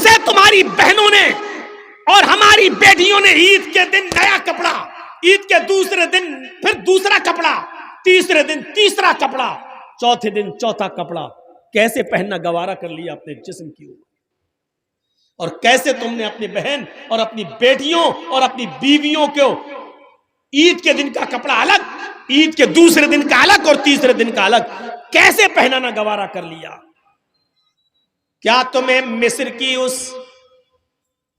کیسے تمہاری بہنوں نے اور ہماری بیٹیوں نے عید کے دن نیا کپڑا، عید کے دوسرے دن پھر دوسرا کپڑا، تیسرے دن تیسرا کپڑا، چوتھے دن چوتھا کپڑا کیسے پہننا گوارا کر لیا اپنے جسم کی اوپر؟ اور کیسے تم نے اپنی بہن اور اپنی بیٹیوں اور اپنی بیویوں کو عید کے دن کا کپڑا الگ، عید کے دوسرے دن کا الگ اور تیسرے دن کا الگ کیسے پہنانا گوارا کر لیا؟ کیا تمہیں مصر کی اس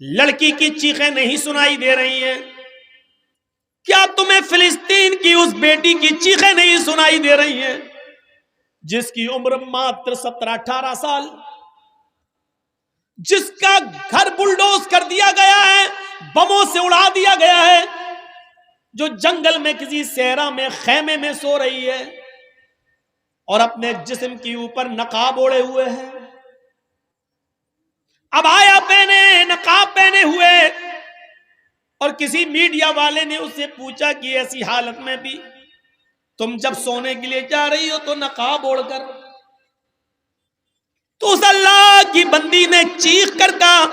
لڑکی کی چیخیں نہیں سنائی دے رہی ہیں؟ کیا تمہیں فلسطین کی اس بیٹی کی چیخیں نہیں سنائی دے رہی ہیں جس کی عمر ماتر 17-18 سال، جس کا گھر بلڈوز کر دیا گیا ہے، بموں سے اڑا دیا گیا ہے، جو جنگل میں کسی صحرا میں خیمے میں سو رہی ہے اور اپنے جسم کے اوپر نقاب اوڑے ہوئے ہے، عبایا پہنے، نقاب پہنے ہوئے، اور کسی میڈیا والے نے اس سے پوچھا کہ ایسی حالت میں بھی تم جب سونے کے لیے جا رہی ہو تو نقاب اوڑھ کر، تو اس اللہ کی بندی نے چیخ کر کہا،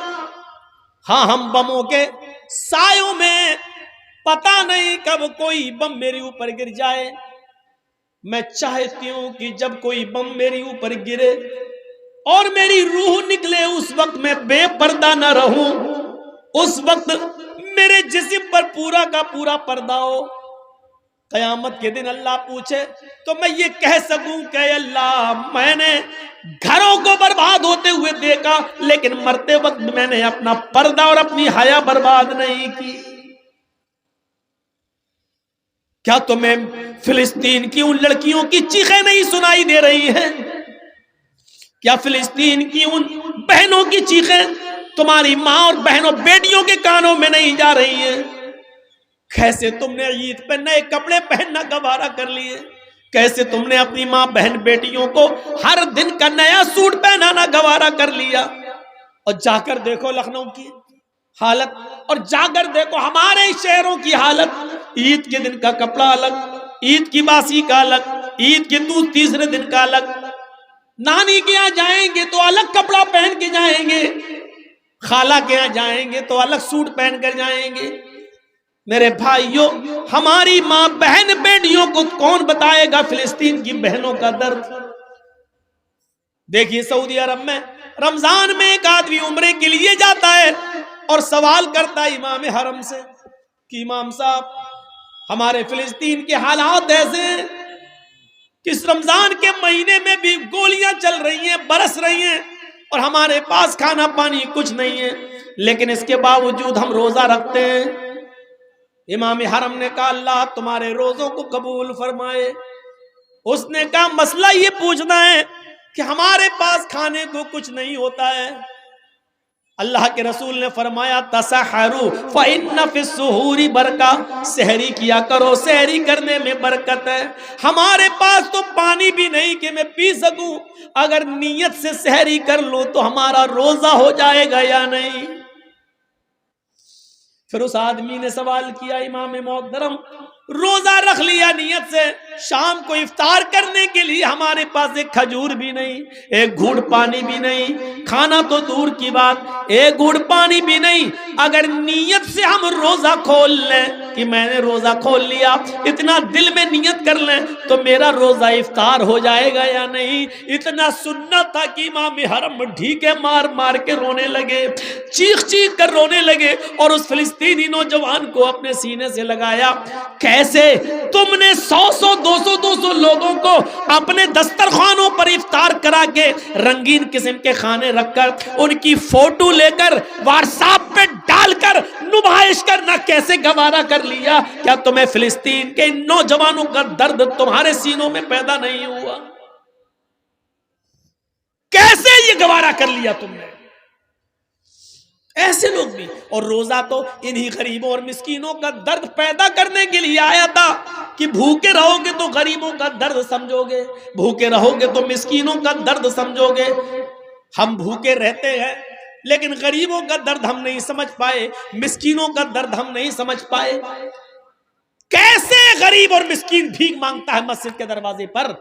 ہاں ہم بموں کے سایوں میں، پتہ نہیں کب کوئی بم میرے اوپر گر جائے، میں چاہتی ہوں کہ جب کوئی بم میرے اوپر گرے اور میری روح نکلے اس وقت میں بے پردہ نہ رہوں، اس وقت میرے جسم پر پورا کا پورا پردہ ہو، قیامت کے دن اللہ پوچھے تو میں یہ کہہ سکوں کہ اے اللہ میں نے گھروں کو برباد ہوتے ہوئے دیکھا لیکن مرتے وقت میں نے اپنا پردہ اور اپنی حیا برباد نہیں کی۔ کیا تمہیں فلسطین کی ان لڑکیوں کی چیخیں نہیں سنائی دے رہی ہیں؟ کیا فلسطین کی ان بہنوں کی چیخیں تمہاری ماں اور بہنوں بیٹیوں کے کانوں میں نہیں جا رہی ہیں؟ کیسے تم نے عید پہ نئے کپڑے پہننا گوارا کر لیے؟ کیسے تم نے اپنی ماں بہن بیٹیوں کو ہر دن کا نیا سوٹ پہنانا گوارا کر لیا؟ اور جا کر دیکھو لکھنؤ کی حالت، اور جا کر دیکھو ہمارے شہروں کی حالت، عید کے دن کا کپڑا الگ، عید کی باسی کا الگ، عید کے تیسرے دن کا الگ، نانی کے یہاں جائیں گے تو الگ کپڑا پہن کے جائیں گے، خالہ کے یہاں جائیں گے تو الگ سوٹ پہن کر جائیں گے۔ میرے بھائیوں، ہماری ماں بہن بیٹیوں کو کون بتائے گا فلسطین کی بہنوں کا درد؟ دیکھیے سعودی عرب میں رمضان میں ایک آدمی عمرے کے لیے جاتا ہے اور سوال کرتا ہے امام حرم سے کہ امام صاحب ہمارے فلسطین کے حالات ایسے ہیں کہ اس رمضان کے مہینے میں بھی گولیاں چل رہی ہیں، برس رہی ہیں، اور ہمارے پاس کھانا پانی کچھ نہیں ہے، لیکن اس کے باوجود ہم روزہ رکھتے ہیں۔ امام حرم نے کہا اللہ تمہارے روزوں کو قبول فرمائے۔ اس نے کہا مسئلہ یہ پوچھنا ہے کہ ہمارے پاس کھانے کو کچھ نہیں ہوتا ہے۔ اللہ کے رسول نے فرمایا تسحروا فإن فی السحور برکہ، سحری کیا کرو، سحری کرنے میں برکت ہے۔ ہمارے پاس تو پانی بھی نہیں کہ میں پی سکوں، اگر نیت سے سحری کر لوں تو ہمارا روزہ ہو جائے گا یا نہیں؟ پھر اس آدمی نے سوال کیا امام محترم روزہ رکھ لیا نیت سے، شام کو افطار کرنے کے لیے ہمارے پاس ایک کھجور بھی نہیں، ایک گھوٹ پانی بھی نہیں، کھانا تو دور کی بات ایک گھوٹ پانی بھی نہیں، اگر نیت سے ہم روزہ کھول لیں کہ میں نے روزہ کھول لیا، اتنا دل میں نیت کر لیں تو میرا روزہ افطار ہو جائے گا یا نہیں؟ اتنا سننا تھا کہ امام حرم ڈھیکے مار مار کے رونے لگے، چیخ چیخ کر رونے لگے، اور اس فلسطینی نوجوان کو اپنے سینے سے لگایا۔ کیسے تم نے 100 لوگوں کو اپنے دسترخوانوں پر افطار کرا کے رنگین قسم کے کھانے رکھ کر ان کی فوٹو لے کر واٹس ایپ پہ ڈال کر نمائش کرنا کیسے گوارا کر لیا؟ کیا تمہیں فلسطین کے ان نوجوانوں کا درد تمہارے سینوں میں پیدا نہیں ہوا؟ کیسے یہ گوارا کر لیا تم نے؟ ایسے لوگ بھی، اور روزہ تو انہی غریبوں اور مسکینوں کا درد پیدا کرنے کے لیے آیا تھا کہ بھوکے رہو گے تو غریبوں کا درد سمجھو گے، بھوکے رہو گے تو مسکینوں کا درد سمجھو گے۔ ہم بھوکے رہتے ہیں لیکن غریبوں کا درد ہم نہیں سمجھ پائے، مسکینوں کا درد ہم نہیں سمجھ پائے۔ کیسے غریب اور مسکین بھیک مانگتا ہے مسجد کے دروازے پر،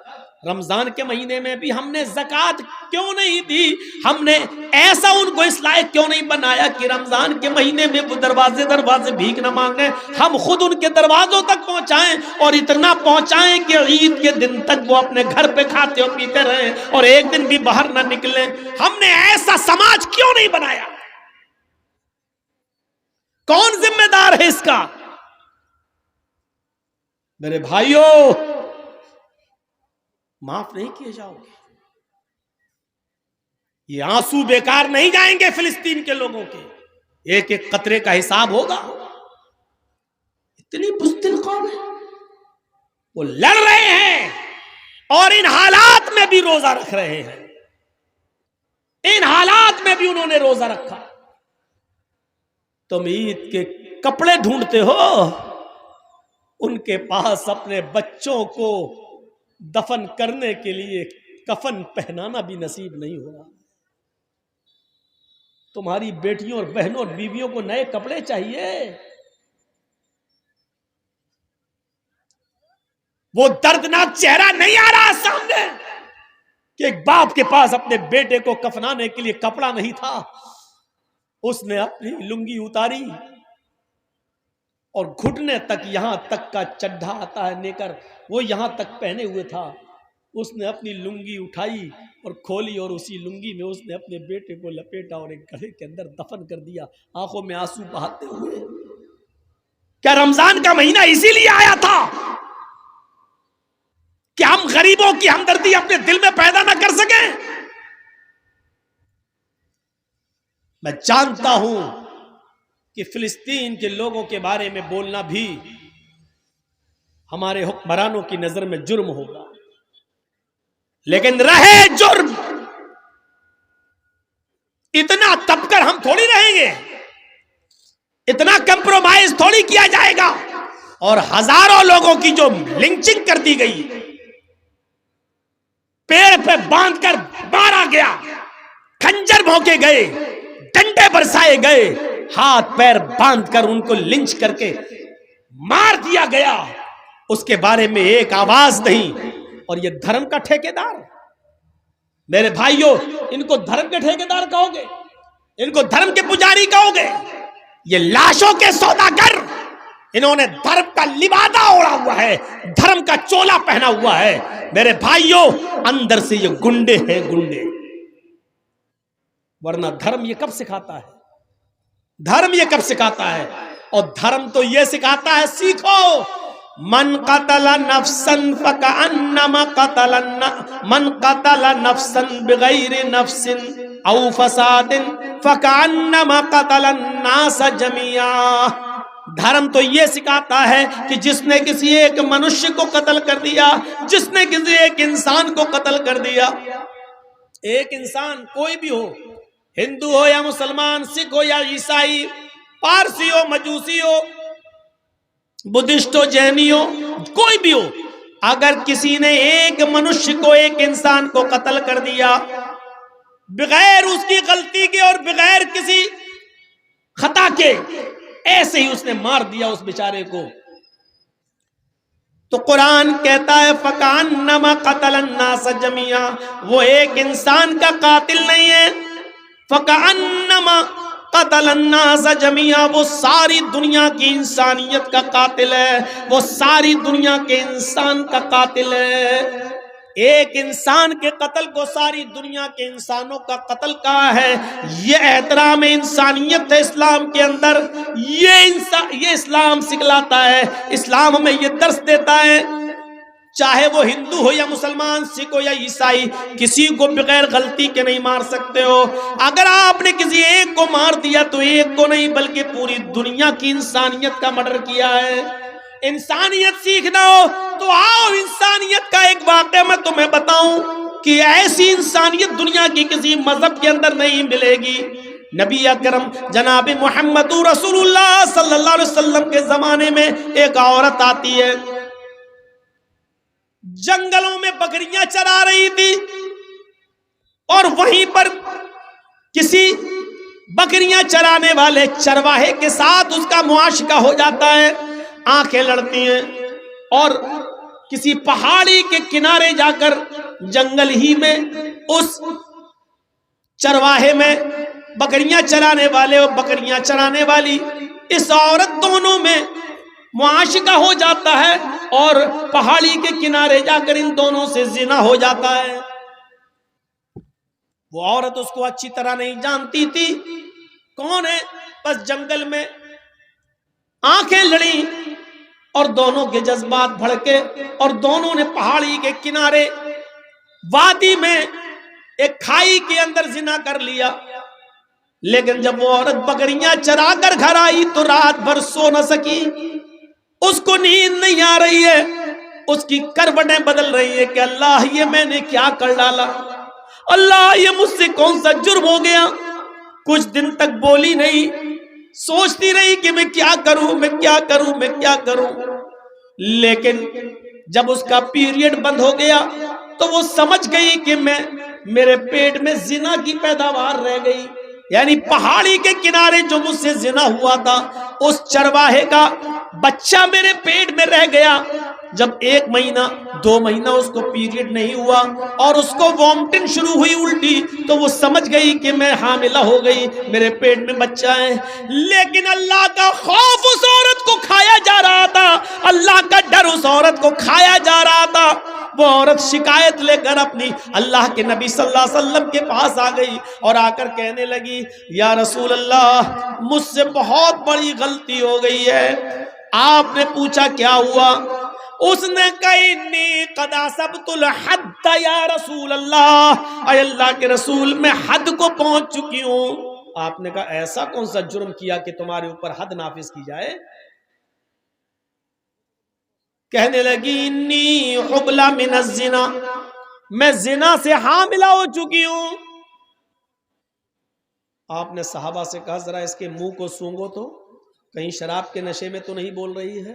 رمضان کے مہینے میں بھی ہم نے زکوٰۃ کیوں نہیں دی؟ ہم نے ایسا ان کو اس لائق کیوں نہیں بنایا کہ رمضان کے مہینے میں وہ دروازے بھیک نہ مانگیں، ہم خود ان کے دروازوں تک پہنچائیں، اور اتنا پہنچائیں کہ عید کے دن تک وہ اپنے گھر پہ کھاتے اور پیتے رہیں اور ایک دن بھی باہر نہ نکلیں۔ ہم نے ایسا سماج کیوں نہیں بنایا؟ کون ذمہ دار ہے اس کا؟ میرے بھائیوں، معاف نہیں کیے جاؤ گے، یہ آنسو بیکار نہیں جائیں گے فلسطین کے لوگوں کے، ایک ایک قطرے کا حساب ہوگا۔ اتنی بزدل قوم ہے، وہ لڑ رہے ہیں اور ان حالات میں بھی روزہ رکھ رہے ہیں، ان حالات میں بھی انہوں نے روزہ رکھا۔ تم عید کے کپڑے ڈھونڈتے ہو، ان کے پاس اپنے بچوں کو دفن کرنے کے لیے کفن پہنانا بھی نصیب نہیں ہو رہا۔ تمہاری بیٹیوں اور بہنوں اور بیویوں کو نئے کپڑے چاہیے، وہ دردناک چہرہ نہیں آ رہا سامنے کہ ایک باپ کے پاس اپنے بیٹے کو کفنانے کے لیے کپڑا نہیں تھا، اس نے اپنی لنگی اتاری اور گھٹنے تک، یہاں تک کا چڈھا آتا ہے نیکر، وہ یہاں تک پہنے ہوئے تھا، اس نے اپنی لنگی اٹھائی اور کھولی اور اسی لنگی میں اس نے اپنے بیٹے کو لپیٹا اور ایک گڑھے کے اندر دفن کر دیا، آنکھوں میں آنسو بہاتے ہوئے۔ کیا رمضان کا مہینہ اسی لیے آیا تھا کہ ہم غریبوں کی ہمدردی اپنے دل میں پیدا نہ کر سکیں؟ میں جانتا ہوں کہ فلسطین کے لوگوں کے بارے میں بولنا بھی ہمارے حکمرانوں کی نظر میں جرم ہوگا، لیکن رہے جرم، اتنا تب کر ہم تھوڑی رہیں گے، اتنا کمپرومائز تھوڑی کیا جائے گا۔ اور ہزاروں لوگوں کی جو لنچنگ کر دی گئی، پیڑ پہ باندھ کر مارا گیا، خنجر بھونکے گئے، ڈنڈے برسائے گئے، ہاتھ پیر باندھ کر ان کو لنچ کر کے مار دیا گیا، اس کے بارے میں ایک آواز نہیں۔ اور یہ دھرم کا ٹھیکیدار؟ میرے بھائیوں، ان کو دھرم کے ٹھیکیدار کہو گے؟ ان کو دھرم کے پجاری کہو گے؟ یہ لاشوں کے سوداگر، انہوں نے دھرم کا لبادہ اوڑا ہوا ہے، دھرم کا چولا پہنا ہوا ہے۔ میرے بھائیوں، اندر سے یہ گنڈے ہیں، گنڈے۔ ورنہ دھرم یہ کب سکھاتا ہے؟ دھرم یہ کب سکھاتا ہے؟ اور دھرم تو یہ سکھاتا ہے، سیکھو، من قتل نفسا فکأنما قتل من قتل نفسا بغیر نفس او فساد فکأنما قتل الناس جميعا۔ دھرم تو یہ سکھاتا ہے کہ جس نے کسی ایک منشیہ کو قتل کر دیا، جس نے کسی ایک انسان کو قتل کر دیا، ایک انسان کوئی بھی ہو، ہندو ہو یا مسلمان، سکھ ہو یا عیسائی، پارسی ہو، مجوسی ہو، بدھسٹ ہو، جینی ہو، کوئی بھی ہو، اگر کسی نے ایک منشیہ کو، ایک انسان کو قتل کر دیا بغیر اس کی غلطی کے اور بغیر کسی خطا کے، ایسے ہی اس نے مار دیا اس بیچارے کو، تو قرآن کہتا ہے فَكَأَنَّمَا قَتَلَ النَّاسَ جَمِيعًا، وہ ایک انسان کا قاتل نہیں ہے، فَكَأَنَّمَا قَتَلَ النَّاسَ جَمِيعًا، وہ ساری دنیا کی انسانیت کا قاتل ہے، وہ ساری دنیا کے انسان کا قاتل ہے۔ ایک انسان کے قتل کو ساری دنیا کے انسانوں کا قتل کہا ہے۔ یہ احترام انسانیت ہے اسلام کے اندر، یہ اسلام سکھلاتا ہے، اسلام ہمیں یہ درس دیتا ہے، چاہے وہ ہندو ہو یا مسلمان، سکھ ہو یا عیسائی، کسی کو بغیر غلطی کے نہیں مار سکتے ہو۔ اگر آپ نے کسی ایک کو مار دیا تو ایک کو نہیں بلکہ پوری دنیا کی انسانیت کا مرڈر کیا ہے۔ انسانیت سیکھنا ہو تو آؤ، انسانیت کا ایک واقعہ میں تمہیں بتاؤں کہ ایسی انسانیت دنیا کی کسی مذہب کے اندر نہیں ملے گی۔ نبی اکرم جناب محمد رسول اللہ صلی اللہ علیہ وسلم کے زمانے میں ایک عورت آتی ہے، جنگلوں میں بکریاں چرا رہی تھی، اور وہیں پر کسی بکریاں چرانے والے چرواہے کے ساتھ اس کا معاشقہ ہو جاتا ہے، آنکھیں لڑتی ہیں، اور کسی پہاڑی کے کنارے جا کر جنگل ہی میں اس چرواہے میں بکریاں چرانے والے اور بکریاں چرانے والی اس عورت دونوں میں معاشقہ ہو جاتا ہے اور پہاڑی کے کنارے جا کر ان دونوں سے زنا ہو جاتا ہے. وہ عورت اس کو اچھی طرح نہیں جانتی تھی کون ہے. بس جنگل میں آنکھیں لڑی اور دونوں کے جذبات بھڑکے اور دونوں نے پہاڑی کے کنارے وادی میں ایک کھائی کے اندر زنا کر لیا. لیکن جب وہ عورت بکریاں چرا کر گھر آئی تو رات بھر سو نہ سکی. اس کو نیند نہیں آ رہی ہے, اس کی کروٹیں بدل رہی ہے کہ اللہ یہ میں نے کیا کر ڈالا, اللہ یہ مجھ سے کون سا جرم ہو گیا. کچھ دن تک بولی نہیں, سوچتی رہی کہ میں کیا کروں میں کیا کروں میں کیا کروں. لیکن جب اس کا پیریڈ بند ہو گیا تو وہ سمجھ گئی کہ میرے پیٹ میں زنا کی پیداوار رہ گئی. یعنی پہاڑی کے کنارے جو مجھ سے زنا ہوا تھا اس چرواہے کا بچہ میرے پیٹ میں رہ گیا. جب 1 مہینہ 2 مہینہ اس کو پیریڈ نہیں ہوا اور اس کو وامٹنگ شروع ہوئی الٹی تو وہ سمجھ گئی کہ میں حاملہ ہو گئی, میرے پیٹ میں بچہ ہے. لیکن اللہ کا خوف اس عورت کو کھایا جا رہا تھا, اللہ کا ڈر اس عورت کو کھایا جا رہا تھا. وہ عورت شکایت لے کر اپنی اللہ کے نبی صلی اللہ علیہ وسلم کے پاس آ گئی اور آ کر کہنے لگی یا رسول اللہ مجھ سے بہت بڑی غلطی ہو گئی ہے. آپ نے پوچھا کیا ہوا؟ اس نے کہا انی قد اصبت الحد یا رسول اللہ, اے اللہ کے رسول میں حد کو پہنچ چکی ہوں. آپ نے کہا ایسا کون سا جرم کیا کہ تمہارے اوپر حد نافذ کی جائے؟ کہنے لگی انی حبلہ من الزنا, میں زنا سے حاملہ ہو چکی ہوں. آپ نے صحابہ سے کہا ذرا اس کے منہ کو سونگو تو کہیں شراب کے نشے میں تو نہیں بول رہی ہے.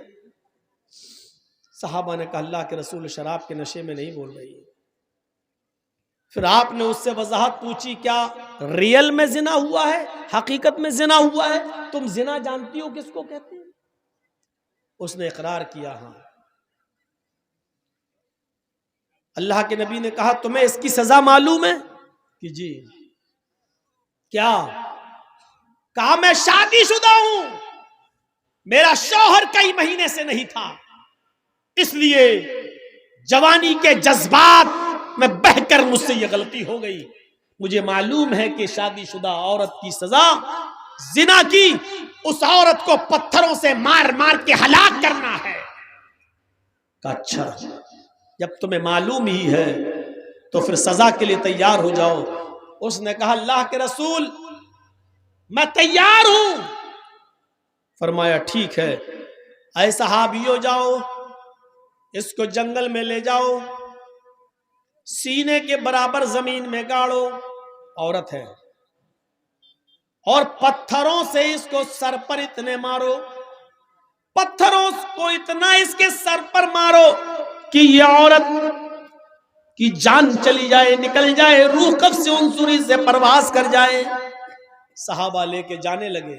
صحابہ نے کہا اللہ کے رسول شراب کے نشے میں نہیں بول رہی ہے. پھر آپ نے اس سے وضاحت پوچھی کیا ریئل میں زنا ہوا ہے, حقیقت میں زنا ہوا ہے؟ تم زنا جانتی ہو کس کو کہتے ہیں؟ اس نے اقرار کیا ہاں. اللہ کے نبی نے کہا تمہیں اس کی سزا معلوم ہے کہ جی. کیا؟ کہا میں شادی شدہ ہوں, میرا شوہر کئی مہینے سے نہیں تھا, اس لیے جوانی کے جذبات میں بہہ کر مجھ سے یہ غلطی ہو گئی. مجھے معلوم ہے کہ شادی شدہ عورت کی سزا زنا کی اس عورت کو پتھروں سے مار مار کے ہلاک کرنا ہے. اچھا جب تمہیں معلوم ہی ہے تو پھر سزا کے لیے تیار ہو جاؤ. اس نے کہا اللہ کے رسول میں تیار ہوں. فرمایا ٹھیک ہے, اے صحابیو جاؤ اس کو جنگل میں لے جاؤ, سینے کے برابر زمین میں گاڑو, عورت ہے, اور پتھروں سے اس کو سر پر اتنے مارو, پتھروں کو اتنا اس کے سر پر مارو کہ یہ عورت کی جان چلی جائے, نکل جائے, روح قبض سے عنصری سے پرواز کر جائے. صحابہ لے کے جانے لگے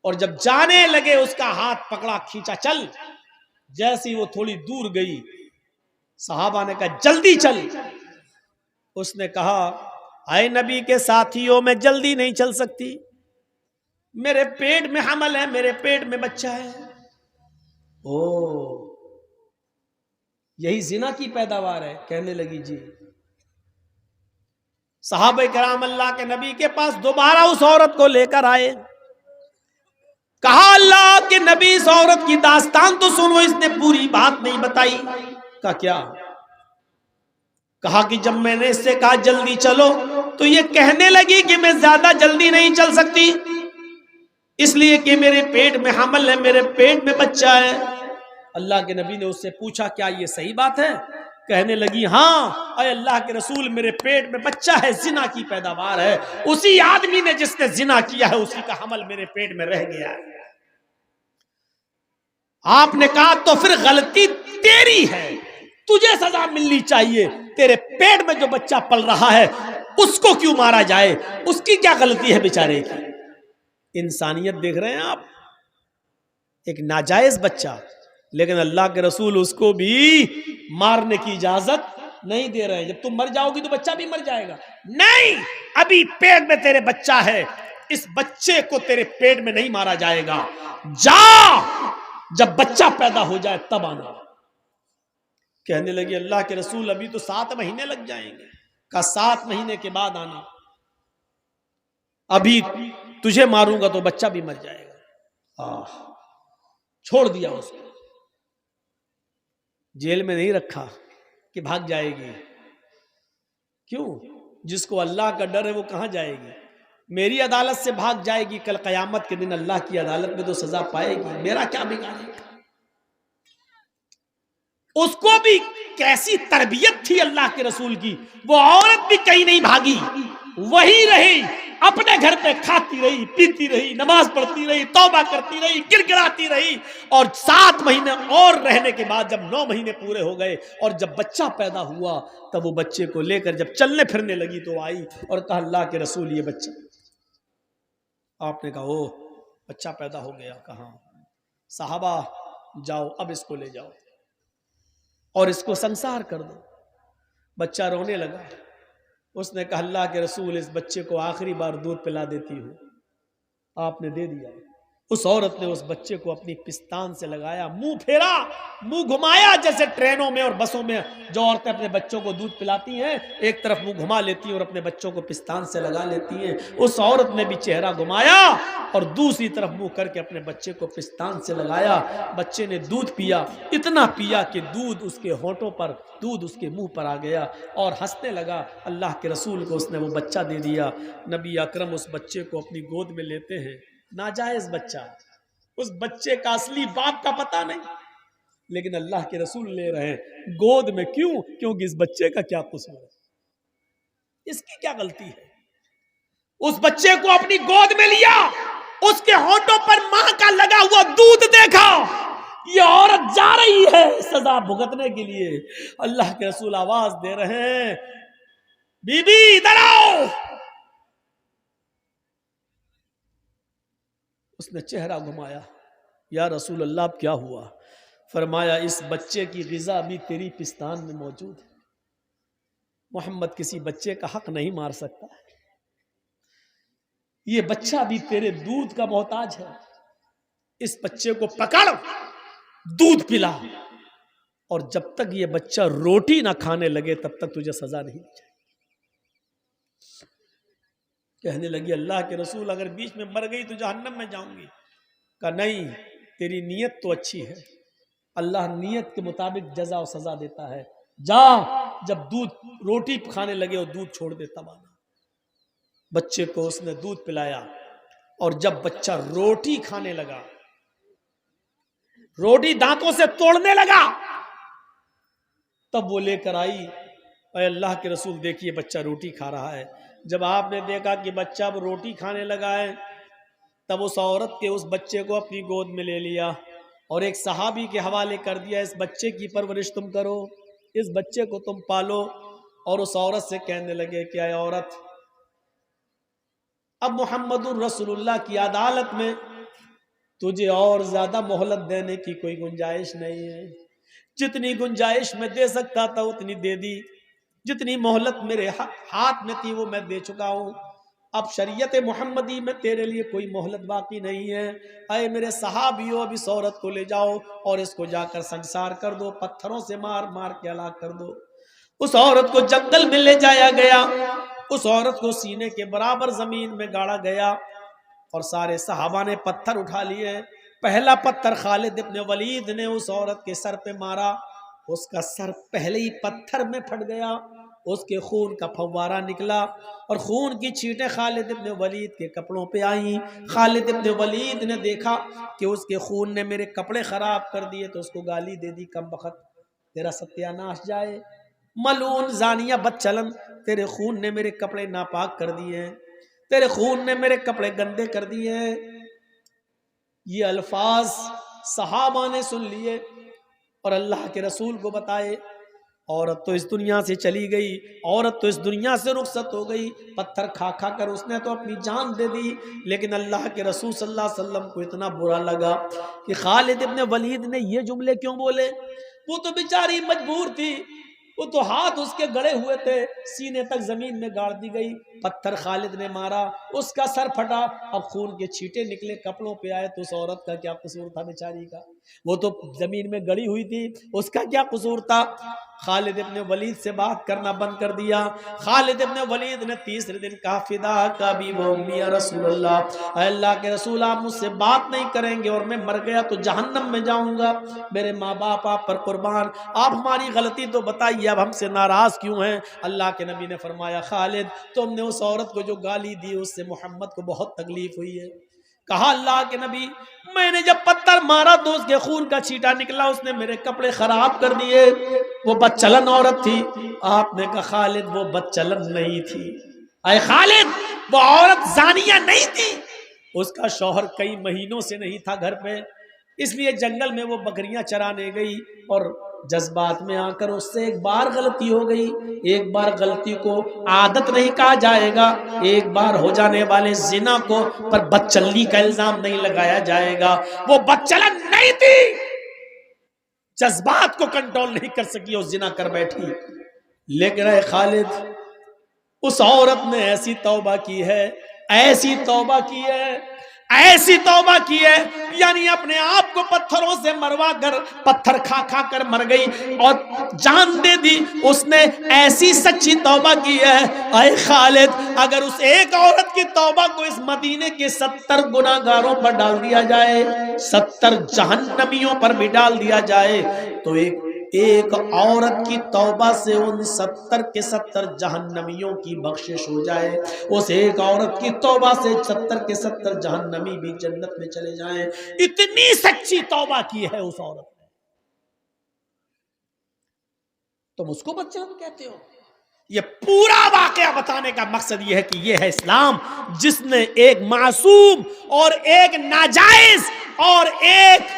اور جب جانے لگے اس کا ہاتھ پکڑا, کھینچا, چل. جیسی وہ تھوڑی دور گئی صحابہ نے کہا جلدی چل. اس نے کہا اے نبی کے ساتھیوں میں جلدی نہیں چل سکتی, میرے پیٹ میں حمل ہے, میرے پیٹ میں بچہ ہے. او یہی زنا کی پیداوار ہے؟ کہنے لگی جی. صحابہ کرام اللہ کے نبی کے پاس دوبارہ اس عورت کو لے کر آئے. کہا اللہ کے نبی اس عورت کی داستان تو سنو, اس نے پوری بات نہیں بتائی. کہا کیا؟ کہا کہ جب میں نے اس سے کہا جلدی چلو تو یہ کہنے لگی کہ میں زیادہ جلدی نہیں چل سکتی, اس لیے کہ میرے پیٹ میں حمل ہے, میرے پیٹ میں بچہ ہے. اللہ کے نبی نے اس سے پوچھا کیا یہ صحیح بات ہے؟ کہنے لگی ہاں اے اللہ کے رسول میرے پیٹ میں بچہ ہے, زنا کی پیداوار ہے, اسی آدمی نے جس نے زنا کیا ہے اسی کا حمل میرے پیٹ میں رہ گیا ہے. آپ نے کہا تو پھر غلطی تیری ہے, تجھے سزا ملنی چاہیے, تیرے پیٹ میں جو بچہ پل رہا ہے اس کو کیوں مارا جائے, اس کی کیا غلطی ہے بیچارے کی. انسانیت دیکھ رہے ہیں آپ, ایک ناجائز بچہ لیکن اللہ کے رسول اس کو بھی مارنے کی اجازت نہیں دے رہے ہیں. جب تم مر جاؤ گی تو بچہ بھی مر جائے گا. نہیں، ابھی پیٹ میں تیرے بچہ ہے، اس بچے کو تیرے پیٹ میں نہیں مارا جائے گا. جا، جب بچہ پیدا ہو جائے تب آنا. کہنے لگی اللہ کے رسول ابھی تو 7 مہینے لگ جائیں گے. کہا 7 مہینے کے بعد آنا، ابھی تجھے ماروں گا تو بچہ بھی مر جائے گا. چھوڑ دیا اس کو، جیل میں نہیں رکھا کہ بھاگ جائے گی. کیوں؟ جس کو اللہ کا ڈر ہے وہ کہاں جائے گی؟ میری عدالت سے بھاگ جائے گی، کل قیامت کے دن اللہ کی عدالت میں تو سزا پائے گی. میرا کیا بگاڑے گا؟ اس کو بھی کیسی تربیت تھی اللہ کے رسول کی. وہ عورت بھی کہیں نہیں بھاگی، وہی رہی، اپنے گھر پہ کھاتی رہی، پیتی رہی، نماز پڑھتی رہی، توبہ کرتی رہی، گر گراتی رہی. اور 7 مہینے اور رہنے کے بعد جب 9 مہینے پورے ہو گئے اور جب بچہ پیدا ہوا تب وہ بچے کو لے کر جب چلنے پھرنے لگی تو آئی اور کہا اللہ کے رسول یہ بچہ. آپ نے کہا او بچہ پیدا ہو گیا. کہاں؟ صحابہ جاؤ اب اس کو لے جاؤ اور اس کو سنسار کر دو. بچہ رونے لگا. اس نے کہا اللہ کے رسول اس بچے کو آخری بار دودھ پلا دیتی ہوں. آپ نے دے دیا. اس عورت نے اس بچے کو اپنی پستان سے لگایا، منہ پھیرا، منہ گھمایا، جیسے ٹرینوں میں اور بسوں میں جو عورتیں اپنے بچوں کو دودھ پلاتی ہیں ایک طرف منہ گھما لیتی ہیں اور اپنے بچوں کو پستان سے لگا لیتی ہیں. اس عورت نے بھی چہرہ گھمایا اور دوسری طرف منہ کر کے اپنے بچے کو پستان سے لگایا. بچے نے دودھ پیا، اتنا پیا کہ دودھ اس کے ہونٹوں پر، دودھ اس کے منہ پر آ گیا اور ہنسنے لگا. اللہ کے رسول کو اس نے وہ بچہ دے دیا. نبی اکرم اس بچے کو اپنی گود میں لیتے ہیں. ناجائز بچہ، اس بچے کا اصلی باپ کا پتہ نہیں، لیکن اللہ کے رسول لے رہے ہیں گود میں. کیوں؟ کیونکہ اس بچے کا کیا قصور ہے، اس کی کیا غلطی ہے. اس بچے کو اپنی گود میں لیا، اس کے ہونٹوں پر ماں کا لگا ہوا دودھ دیکھا. یہ عورت جا رہی ہے سزا بھگتنے کے لیے. اللہ کے رسول آواز دے رہے ہیں بی بی ادھر آؤ. اس نے چہرہ گھمایا، یا رسول اللہ اب کیا ہوا؟ فرمایا اس بچے کی غذا بھی تیری پستان میں موجود ہے. محمد کسی بچے کا حق نہیں مار سکتا. یہ بچہ بھی تیرے دودھ کا محتاج ہے. اس بچے کو پکڑ، دودھ پلا، اور جب تک یہ بچہ روٹی نہ کھانے لگے تب تک تجھے سزا نہیں دی جائے. کہنے لگی اللہ کے رسول اگر بیچ میں مر گئی تو جہنم میں جاؤں گی. کہا نہیں، تیری نیت تو اچھی ہے، اللہ نیت کے مطابق جزا و سزا دیتا ہے. جا، جب دودھ روٹی کھانے لگے اور دودھ چھوڑ دے تب آنا. بچے کو اس نے دودھ پلایا اور جب بچہ روٹی کھانے لگا، روٹی دانتوں سے توڑنے لگا، تب وہ لے کر آئی. اے اللہ کے رسول دیکھیے بچہ روٹی کھا رہا ہے. جب آپ نے دیکھا کہ بچہ اب روٹی کھانے لگا ہے تب اس عورت کے اس بچے کو اپنی گود میں لے لیا اور ایک صحابی کے حوالے کر دیا. اس بچے کی پرورش تم کرو، اس بچے کو تم پالو. اور اس عورت سے کہنے لگے کہ اے عورت، اب محمد الرسول اللہ کی عدالت میں تجھے اور زیادہ مہلت دینے کی کوئی گنجائش نہیں ہے. جتنی گنجائش میں دے سکتا تھا اتنی دے دی، جتنی مہلت میرے ہاتھ میں تھی وہ میں دے چکا ہوں. اب شریعت محمدی میں تیرے لیے کوئی مہلت باقی نہیں ہے. اے میرے صحابیوں، اب اس عورت کو لے جاؤ اور اس کو جا کر سنسار کر دو، پتھروں سے مار مار کے ہلاک کر دو. اس عورت کو جنگل میں لے جایا گیا، اس عورت کو سینے کے برابر زمین میں گاڑا گیا اور سارے صحابہ نے پتھر اٹھا لیے. پہلا پتھر خالد ابن ولید نے اس عورت کے سر پہ مارا، اس کا سر پہلے ہی پتھر میں پھٹ گیا، اس کے خون کا فوارہ نکلا اور خون کی چھینٹیں خالد ابن ولید کے کپڑوں پہ آئیں. خالد ابن ولید نے دیکھا کہ اس کے خون نے میرے کپڑے خراب کر دیے تو اس کو گالی دے دی، کم بخت تیرا ستیہ ناش جائے، ملعون زانیہ بد چلن، تیرے خون نے میرے کپڑے ناپاک کر دیے ہیں، تیرے خون نے میرے کپڑے گندے کر دیے ہیں. یہ الفاظ صحابہ نے سن لیے اور اللہ کے رسول کو بتائے. عورت تو اس دنیا سے چلی گئی، عورت تو اس دنیا سے رخصت ہو گئی، پتھر کھا کھا کر اس نے تو اپنی جان دے دی۔ لیکن اللہ کے رسول صلی اللہ علیہ وسلم کو اتنا برا لگا کہ خالد ابن ولید نے یہ جملے کیوں بولے؟ وہ تو بیچاری مجبور تھی، وہ تو ہاتھ اس کے گڑے ہوئے تھے، سینے تک زمین میں گاڑ دی گئی، پتھر خالد نے مارا، اس کا سر پھٹا، اب خون کے چھینٹے نکلے کپڑوں پہ آئے، تو اس عورت کا کیا قصور تھا بیچاری کا؟ وہ تو زمین میں گڑی ہوئی تھی، اس کا کیا قصور تھا؟ خالد ابن ولید سے بات کرنا بند کر دیا۔ خالد ابن ولید نے تیسرے دن کہا فدا کا بھی وہ امی یا رسول اللہ، اے اللہ کے رسول آپ مجھ سے بات نہیں کریں گے اور میں مر گیا تو جہنم میں جاؤں گا، میرے ماں باپ آپ پر قربان، آپ ہماری غلطی تو بتائیے، اب ہم سے ناراض کیوں ہیں؟ اللہ کے نبی نے فرمایا خالد تم نے اس عورت کو جو گالی دی اس سے محمد کو بہت تکلیف ہوئی ہے۔ کہا اللہ کے نبی میں نے جب پتھر مارا تو اس کے خون کا چھینٹا نکلا، اس نے میرے کپڑے خراب کر دیے، وہ بدچلن عورت تھی۔ آپ نے کہا خالد وہ بدچلن نہیں تھی، اے خالد وہ عورت زانیہ نہیں تھی، اس کا شوہر کئی مہینوں سے نہیں تھا گھر پہ، اس لیے جنگل میں وہ بکریاں چرانے گئی اور جذبات میں آ کر اس سے ایک بار غلطی ہو گئی۔ ایک بار غلطی کو عادت نہیں کہا جائے گا، ایک بار ہو جانے والے زنا کو پر بدچلنی کا الزام نہیں لگایا جائے گا۔ وہ بدچلن نہیں تھی، جذبات کو کنٹرول نہیں کر سکی اور زنا کر بیٹھی۔ لیکن اے خالد اس عورت نے ایسی توبہ کی ہے، ایسی توبہ کی ہے، ایسی توبہ کی ہے، یعنی اپنے آپ کو پتھروں سے مروا کر پتھر کھا کھا کر مر گئی اور جان دے دی۔ اس نے ایسی سچی توبہ کی ہے، اے خالد اگر اس ایک عورت کی توبہ کو اس مدینے کے 70 گناہگاروں پر ڈال دیا جائے، 70 جہنمیوں پر بھی ڈال دیا جائے تو ایک عورت کی توبہ سے ان 70 کے 70 جہنمیوں کی بخشش ہو جائے، اس ایک عورت کی توبہ سے 70 کے 70 جہنمی بھی جنت میں چلے جائیں، اتنی سچی توبہ کی ہے اس عورت نے۔ تم اس کو بدچلن کہتے ہو؟ یہ پورا واقعہ بتانے کا مقصد یہ ہے کہ یہ ہے اسلام جس نے ایک معصوم اور ایک ناجائز اور ایک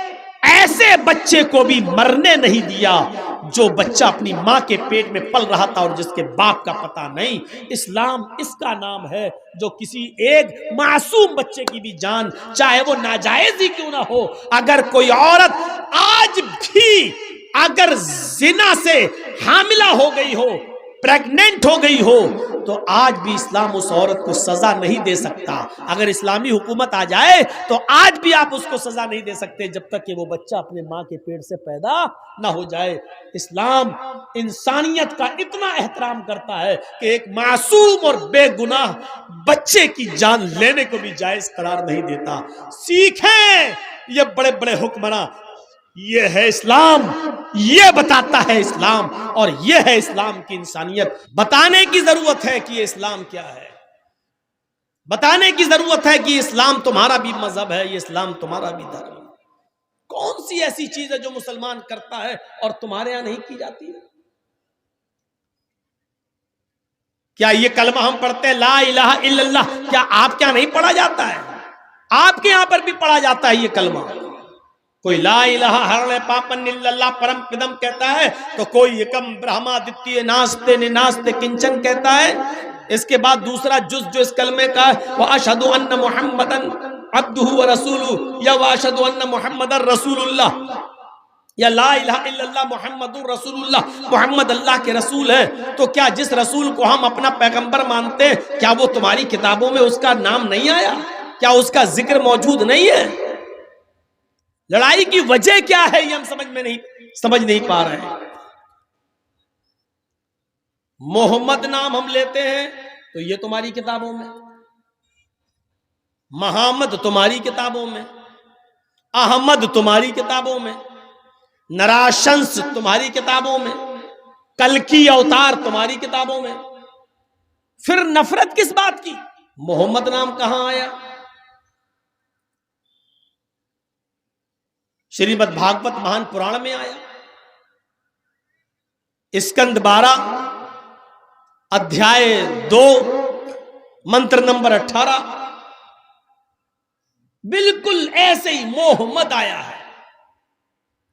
ایسے بچے کو بھی مرنے نہیں دیا جو بچہ اپنی ماں کے پیٹ میں پل رہا تھا اور جس کے باپ کا پتہ نہیں۔ اسلام اس کا نام ہے جو کسی ایک معصوم بچے کی بھی جان چاہے وہ ناجائز ہی کیوں نہ ہو، اگر کوئی عورت آج بھی اگر زنا سے حاملہ ہو گئی ہو، پریگننٹ ہو گئی ہو، تو آج بھی اسلام اس عورت کو سزا نہیں دے سکتا۔ اگر اسلامی حکومت آ جائے تو آج بھی آپ اس کو سزا نہیں دے سکتے جب تک کہ وہ بچہ اپنے ماں کے پیٹ سے پیدا نہ ہو جائے۔ اسلام انسانیت کا اتنا احترام کرتا ہے کہ ایک معصوم اور بے گناہ بچے کی جان لینے کو بھی جائز قرار نہیں دیتا۔ سیکھیں یہ بڑے بڑے حکمراں، یہ ہے اسلام، یہ بتاتا ہے اسلام، اور یہ ہے اسلام کی انسانیت۔ بتانے کی ضرورت ہے کہ یہ اسلام کیا ہے، بتانے کی ضرورت ہے کہ اسلام تمہارا بھی مذہب ہے، یہ اسلام تمہارا بھی دھرم ہے۔ کون سی ایسی چیز ہے جو مسلمان کرتا ہے اور تمہارے یہاں نہیں کی جاتی ہے؟ کیا یہ کلمہ ہم پڑھتے ہیں لا الہ الا اللہ، کیا آپ کیا نہیں پڑھا جاتا ہے؟ آپ کے یہاں پر بھی پڑھا جاتا ہے یہ کلمہ۔ کوئی لا الہ ہرنے پاپن الا اللہ پرم پدم کہتا ہے تو کوئی یکم برہما دتی ناستے ناستے کنچن کہتا ہے۔ اس کے بعد دوسرا جز جو اس کلمے کا ہے وَأَشْهَدُ أَنَّ مُحَمَّدًا عَبْدُهُ وَرَسُولُهُ، یا وَأَشْهَدُ أَنَّ مُحَمَّدًا رَسُولُ اللَّهِ، یا لا الہ الا اللہ محمد رسول اللہ، محمد اللہ کے رسول ہے۔ تو کیا جس رسول کو ہم اپنا پیغمبر مانتے ہیں کیا وہ تمہاری کتابوں میں اس کا نام نہیں آیا؟ کیا اس کا ذکر موجود نہیں ہے؟ لڑائی کی وجہ کیا ہے یہ ہم سمجھ نہیں پا رہے ہیں۔ محمد نام ہم لیتے ہیں تو یہ تمہاری کتابوں میں، محمد تمہاری کتابوں میں، احمد تمہاری کتابوں میں، نراشنس تمہاری کتابوں میں، کلکی اوتار تمہاری کتابوں میں۔ پھر نفرت کس بات کی؟ محمد نام کہاں آیا؟ شریمد بھاگوت مہان پران میں آیا، اسکند 12 ادھیائے 2 منتر نمبر 18، بالکل ایسے ہی محمد آیا ہے۔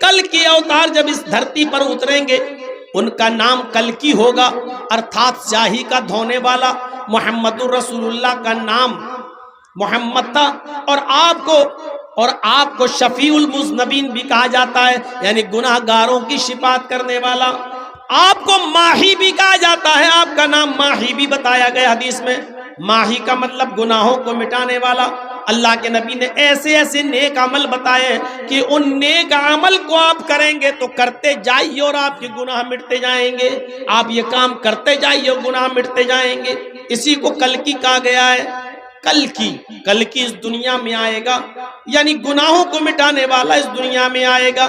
کل کی اوتار جب اس دھرتی پر اتریں گے ان کا نام کلکی ہوگا، ارتھات سیاہی کا دھونے والا۔ محمد رسول اللہ کا نام محمد تھا، اور آپ کو شفیع المذنبین بھی کہا جاتا ہے، یعنی گناہ گاروں کی شفاعت کرنے والا۔ آپ کو ماہی بھی کہا جاتا ہے، آپ کا نام ماہی بھی بتایا گیا حدیث میں۔ ماہی کا مطلب گناہوں کو مٹانے والا۔ اللہ کے نبی نے ایسے ایسے نیک عمل بتائے کہ ان نیک عمل کو آپ کریں گے تو کرتے جائیے اور آپ کے گناہ مٹتے جائیں گے۔ آپ یہ کام کرتے جائیے اور گناہ مٹتے جائیں گے۔ اسی کو کلکی کہا گیا ہے۔ کلکی اس دنیا میں آئے گا، یعنی گناہوں کو مٹانے والا اس دنیا میں آئے گا۔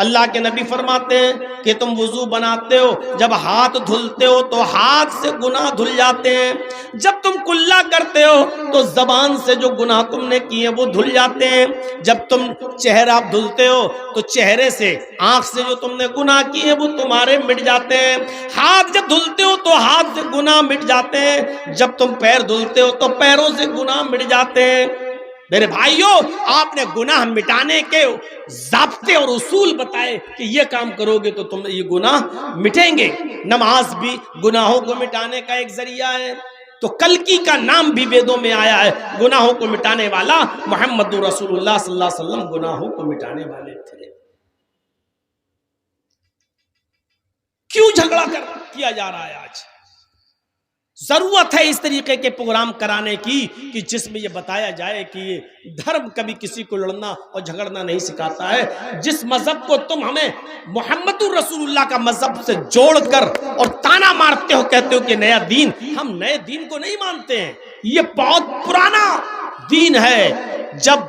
اللہ کے نبی فرماتے ہیں کہ تم وضو بناتے ہو، جب ہاتھ دھلتے ہو تو ہاتھ سے گناہ دھل جاتے ہیں، جب تم کلا کرتے ہو تو زبان سے جو گناہ تم نے کیے وہ دھل جاتے ہیں، جب تم چہرہ دھلتے ہو تو چہرے سے، آنکھ سے جو تم نے گناہ کیے وہ تمہارے مٹ جاتے ہیں، ہاتھ جب دھلتے ہو تو ہاتھ سے گناہ مٹ جاتے ہیں، جب تم پیر دھلتے ہو تو پیروں سے گناہ مٹ جاتے ہیں۔ میرے بھائیوں، آپ نے گناہ مٹانے کے ضابطے اور اصول بتائے کہ یہ کام کرو گے تو تم یہ گناہ مٹیں گے۔ نماز بھی گناہوں کو مٹانے کا ایک ذریعہ ہے۔ تو کلکی کا نام بھی ویدوں میں آیا ہے، گناہوں کو مٹانے والا۔ محمد رسول اللہ صلی اللہ علیہ وسلم گناہوں کو مٹانے والے تھے۔ کیوں جھگڑا کیا جا رہا ہے آج؟ ضرورت ہے اس طریقے کے پروگرام کرانے کی کہ جس میں یہ بتایا جائے کہ یہ دھرم کبھی کسی کو لڑنا اور جھگڑنا نہیں سکھاتا ہے۔ جس مذہب کو تم ہمیں محمد رسول اللہ کا مذہب سے جوڑ کر اور تانا مارتے ہو، کہتے ہو کہ نیا دین، ہم نئے دین کو نہیں مانتے ہیں، یہ بہت پرانا دین ہے۔ جب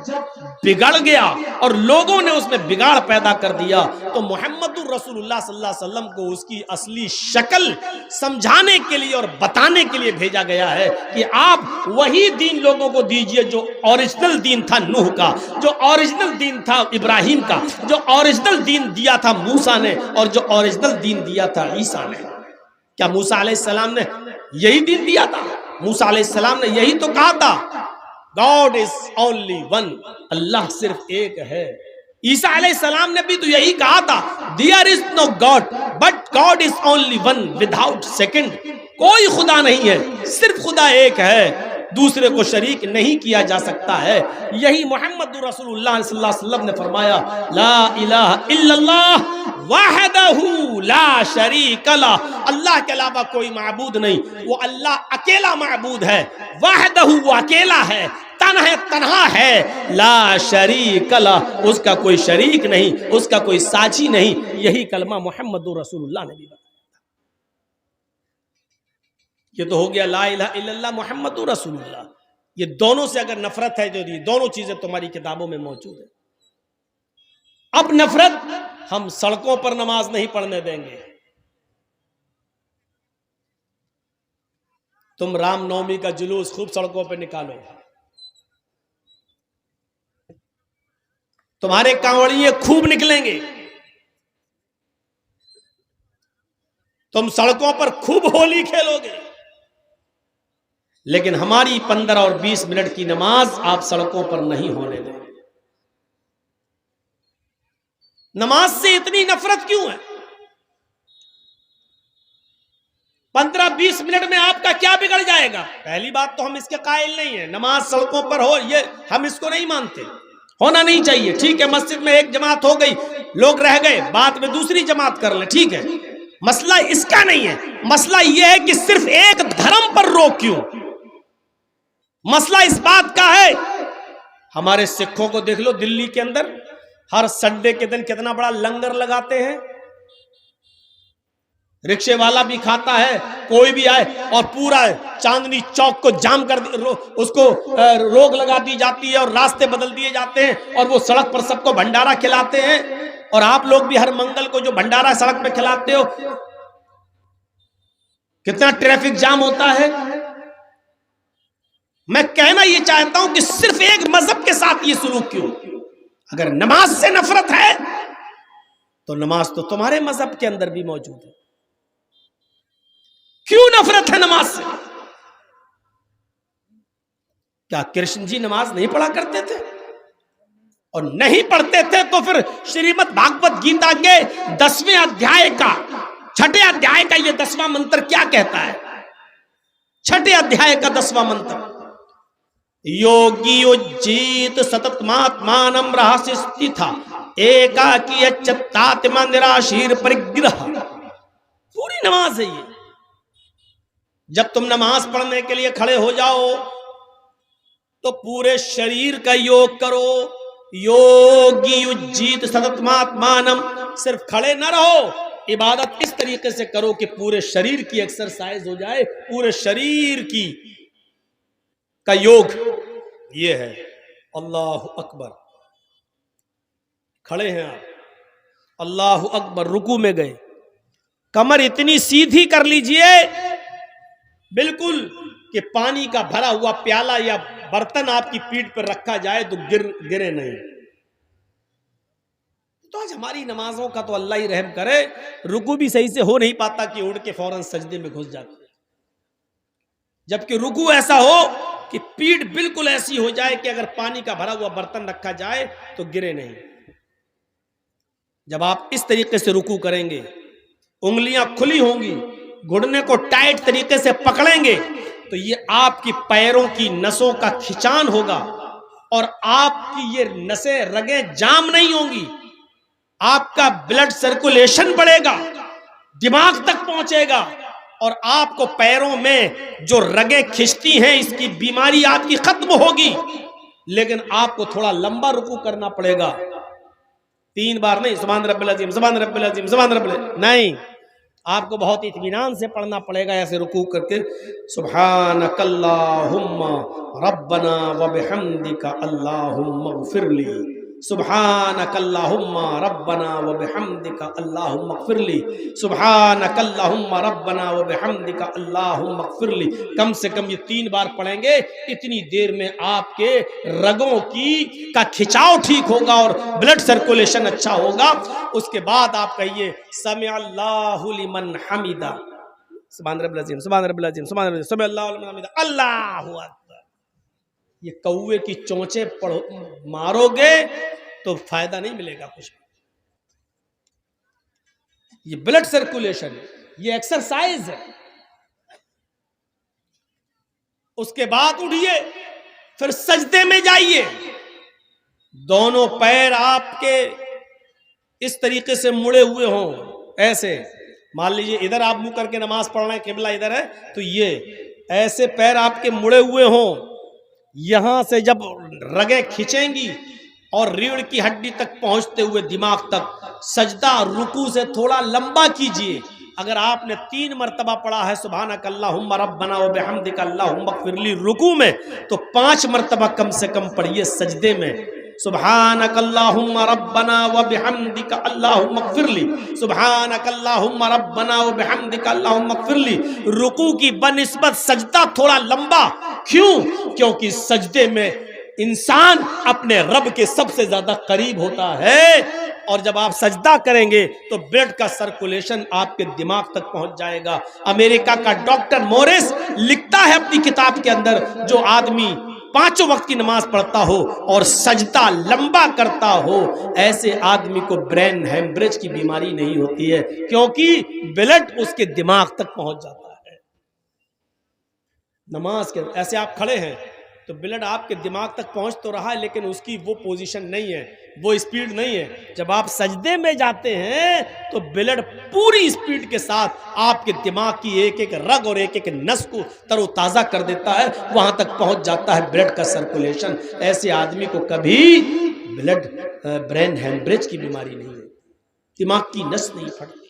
بگڑ گیا اور لوگوں نے اس میں بگاڑ پیدا کر دیا تو محمد رسول اللہ صلی اللہ علیہ وسلم کو اس کی اصلی شکل سمجھانے کے لیے اور بتانے کے لیے بھیجا گیا ہے کہ آپ وہی دین لوگوں کو دیجئے جو اوریجنل دین تھا نوح کا، جو اوریجنل دین تھا ابراہیم کا، جو اوریجنل دین دیا تھا موسیٰ نے، اور جو اوریجنل دین دیا تھا عیسیٰ نے۔ کیا موسیٰ علیہ السلام نے یہی دین دیا تھا؟ موسیٰ علیہ السلام نے یہی تو کہا تھا، God is only one، اللہ صرف ایک ہے۔ عیسیٰ علیہ السلام نے بھی تو یہی کہا تھا، there is no God but God is only one without second، کوئی خدا نہیں ہے، صرف خدا ایک ہے، دوسرے کو شریک نہیں کیا جا سکتا ہے۔ یہی محمد رسول اللہ صلی اللہ علیہ وسلم نے فرمایا، لا الہ الا اللہ وحدہ لا شریک لہ، اللہ کے علاوہ کوئی معبود نہیں، وہ اللہ اکیلا معبود ہے، وحدہ وہ اکیلا ہے، تنہا ہے، لا شریک لہ اس کا کوئی شریک نہیں، اس کا کوئی ساجی نہیں۔ یہی کلمہ محمد رسول اللہ نے بھی بتایا۔ یہ تو ہو گیا لا الہ الا اللہ محمد رسول اللہ۔ یہ دونوں سے اگر نفرت ہے، جو یہ دونوں چیزیں تمہاری کتابوں میں موجود ہیں۔ اب نفرت، ہم سڑکوں پر نماز نہیں پڑھنے دیں گے۔ تم رام نومی کا جلوس خوب سڑکوں پہ نکالو، تمہارے کانوڑیے خوب نکلیں گے، تم سڑکوں پر خوب ہولی کھیلو گے، لیکن ہماری 15 اور 20 منٹ کی نماز آپ سڑکوں پر نہیں ہونے دیں۔ نماز سے اتنی نفرت کیوں ہے؟ 15-20 منٹ میں آپ کا کیا بگڑ جائے گا؟ پہلی بات تو ہم اس کے قائل نہیں ہیں، نماز سڑکوں پر ہو یہ ہم اس کو نہیں مانتے، ہونا نہیں چاہیے۔ ٹھیک ہے، مسجد میں ایک جماعت ہو گئی، لوگ رہ گئے، بعد میں دوسری جماعت کر لیں، ٹھیک ہے، مسئلہ اس کا نہیں ہے۔ مسئلہ یہ ہے کہ صرف ایک دھرم پر روک کیوں؟ مسئلہ اس بات کا ہے، ہمارے سکھوں کو دیکھ لو، دلی کے اندر ہر سنڈے کے دن کتنا بڑا لنگر لگاتے ہیں، رکشے والا بھی کھاتا ہے، کوئی بھی آئے، اور پورا چاندنی چوک کو جام کر اس کو روک لگا دی جاتی ہے اور راستے بدل دیے جاتے ہیں، اور وہ سڑک پر سب کو بھنڈارا کھلاتے ہیں۔ اور آپ لوگ بھی ہر منگل کو جو بھنڈارا سڑک پہ کھلاتے ہو، کتنا ٹریفک جام ہوتا ہے۔ میں کہنا یہ چاہتا ہوں کہ صرف ایک مذہب کے ساتھ یہ سلوک کیوں؟ اگر نماز سے نفرت ہے تو نماز تو تمہارے مذہب کے اندر بھی موجود ہے، کیوں نفرت ہے نماز سے؟ کیا کرشن جی نماز نہیں پڑھا کرتے تھے؟ اور نہیں پڑھتے تھے تو پھر شریمد بھاگوت گیتا کے 10ویں ادھیائے کا 6 ادھیائے کا یہ 10واں منتر کیا کہتا ہے؟ 6 ادھیائے کا 10واں منتر، یوگی اجیت ستتماتمانم رہسستھا ایکاکی اچتاتما نراشیر پرگرہ. پوری نماز ہے یہ. جب تم نماز پڑھنے کے لیے کھڑے ہو جاؤ تو پورے شریر کا یوگ کرو. یوگی اجیت ستتماتمانم، صرف کھڑے نہ رہو، عبادت اس طریقے سے کرو کہ پورے شریر کی ایکسرسائز ہو جائے، پورے شریر کی کا یوگ. یہ ہے اللہ اکبر. کھڑے ہیں آپ، اللہ اکبر، رکوع میں گئے، کمر اتنی سیدھی کر لیجئے بالکل کہ پانی کا بھرا ہوا پیالہ یا برتن آپ کی پیٹھ پر رکھا جائے تو گرے نہیں. تو آج ہماری نمازوں کا تو اللہ ہی رحم کرے، رکوع بھی صحیح سے ہو نہیں پاتا کہ اڑ کے فوراً سجدے میں گھس جاتے ہیں. جبکہ رکوع ایسا ہو کہ پیٹھ بالکل ایسی ہو جائے کہ اگر پانی کا بھرا ہوا برتن رکھا جائے تو گرے نہیں. جب آپ اس طریقے سے رکوع کریں گے، انگلیاں کھلی ہوں گی، گھٹنے کو ٹائٹ طریقے سے پکڑیں گے تو یہ آپ کی پیروں کی نسوں کا کھچان ہوگا اور آپ کی یہ نسیں رگیں جام نہیں ہوں گی. آپ کا بلڈ سرکولیشن بڑھے گا، دماغ تک پہنچے گا اور آپ کو پیروں میں جو رگیں کھچتی ہیں اس کی بیماری آپ کی ختم ہوگی. لیکن آپ کو تھوڑا لمبا رکوع کرنا پڑے گا. 3 بار نہیں، سبحان رب العظیم، سبحان رب العظیم، سبحان رب العظیم نہیں، آپ کو بہت اطمینان سے پڑھنا پڑے گا ایسے رکوع کر کے. سبحانک اللہم ربنا وبحمدک اللہم اغفر لی. سبحانک اللہم ربنا وبحمدک اللہم اغفر لی. سبحانک اللہم ربنا وبحمدک اللہم اغفر لی. کم سے کم یہ 3 بار پڑھیں گے، اتنی دیر میں آپ کے رگوں کا کھچاؤ ٹھیک ہوگا اور بلڈ سرکولیشن اچھا ہوگا. اس کے بعد آپ کہیے سمع اللہ لمن حمدہ، سبحان رب العظیم، سبحان رب العظیم، سبحان رب العظیم، سمع اللہ لمن حمدہ، اللہ اکبر. یہ کوے کی چونچے مارو گے تو فائدہ نہیں ملے گا کچھ. یہ بلڈ سرکولیشن، یہ ایکسرسائز ہے. اس کے بعد اٹھیے، پھر سجدے میں جائیے. دونوں پیر آپ کے اس طریقے سے مڑے ہوئے ہوں، ایسے مان لیجئے ادھر آپ منہ کر کے نماز پڑھ رہے ہیں، قبلہ ادھر ہے تو یہ ایسے پیر آپ کے مڑے ہوئے ہوں. یہاں سے جب رگیں کھچیں گی اور ریڑھ کی ہڈی تک پہنچتے ہوئے دماغ تک، سجدہ رکوع سے تھوڑا لمبا کیجئے. اگر آپ نے 3 مرتبہ پڑھا ہے سبحانک اللہم ربنا وبحمدک اللہم اغفر لی رکوع میں، تو 5 مرتبہ کم سے کم پڑھیے سجدے میں. سبحانک اللہم ربنا وبحمدک اللہم اغفر لی. سبحانک اللہم ربنا وبحمدک اللہم اغفر لی. رکوع کی بنسبت سجدہ تھوڑا لمبا. کیوں؟ کیونکہ سجدے میں انسان اپنے رب کے سب سے زیادہ قریب ہوتا ہے. اور جب آپ سجدہ کریں گے تو بلڈ کا سرکولیشن آپ کے دماغ تک پہنچ جائے گا. امریکہ کا ڈاکٹر مورس لکھتا ہے اپنی کتاب کے اندر، جو آدمی 5 وقت کی نماز پڑھتا ہو اور سجدہ لمبا کرتا ہو، ایسے آدمی کو برین ہیمبریج کی بیماری نہیں ہوتی ہے، کیونکہ بلڈ اس کے دماغ تک پہنچ جاتا ہے. نماز کے ایسے آپ کھڑے ہیں تو بلڈ آپ کے دماغ تک پہنچ تو رہا ہے، لیکن اس کی وہ پوزیشن نہیں ہے، وہ اسپیڈ نہیں ہے. جب آپ سجدے میں جاتے ہیں تو بلڈ پوری اسپیڈ کے ساتھ آپ کے دماغ کی ایک ایک رگ اور ایک ایک نس کو تر و تازہ کر دیتا ہے، وہاں تک پہنچ جاتا ہے بلڈ کا سرکولیشن. ایسے آدمی کو کبھی برین ہیمبریج کی بیماری نہیں ہے، دماغ کی نس نہیں پھٹتی.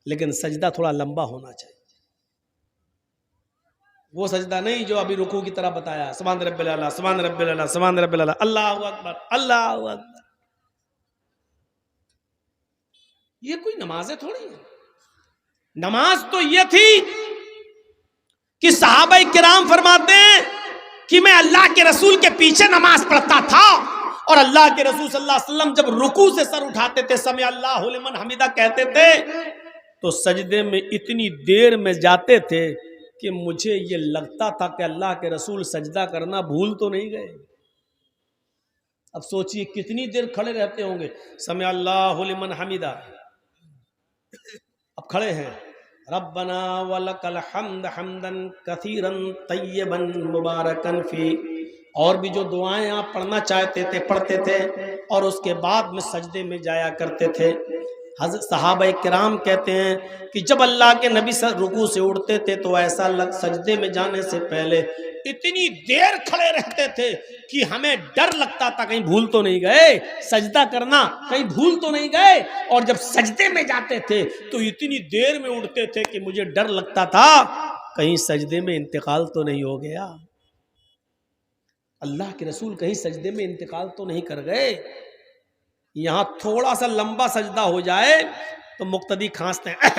لیکن سجدہ تھوڑا لمبا ہونا چاہیے. وہ سجدہ نہیں جو ابھی رکوع کی طرح بتایا، سبحان رب العلیٰ، سبحان رب العلیٰ، سبحان رب العلیٰ، اللہ اکبر، اللہ اکبر. یہ کوئی نمازیں تھوڑی ہیں. نماز تو یہ تھی کہ صحابہ کرام فرماتے ہیں کہ میں اللہ کے رسول کے پیچھے نماز پڑھتا تھا اور اللہ کے رسول صلی اللہ علیہ وسلم جب رکوع سے سر اٹھاتے تھے، سمع اللہ لمن حمدہ کہتے تھے، تو سجدے میں اتنی دیر میں جاتے تھے کہ مجھے یہ لگتا تھا کہ اللہ کے رسول سجدہ کرنا بھول تو نہیں گئے. اب سوچئے کتنی دیر کھڑے رہتے ہوں گے. سمع اللہ لمن حمیدہ، اب کھڑے ہیں. ربنا ولک الحمد حمدا کثیرا طیبا مبارکا فی، اور بھی جو دعائیں آپ پڑھنا چاہتے تھے پڑھتے تھے، اور اس کے بعد میں سجدے میں جایا کرتے تھے. حضرت صحابہ کرام کہتے ہیں کہ جب اللہ کے نبی رکوع سے اٹھتے تھے تو ایسا سجدے میں جانے سے پہلے اتنی دیر کھڑے رہتے تھے کہ ہمیں ڈر لگتا تھا کہیں بھول تو نہیں گئے سجدہ کرنا، کہیں بھول تو نہیں گئے. اور جب سجدے میں جاتے تھے تو اتنی دیر میں اٹھتے تھے کہ مجھے ڈر لگتا تھا کہیں سجدے میں انتقال تو نہیں ہو گیا، اللہ کے رسول کہیں سجدے میں انتقال تو نہیں کر گئے. یہاں تھوڑا سا لمبا سجدہ ہو جائے تو مقتدی کھانستے ہیں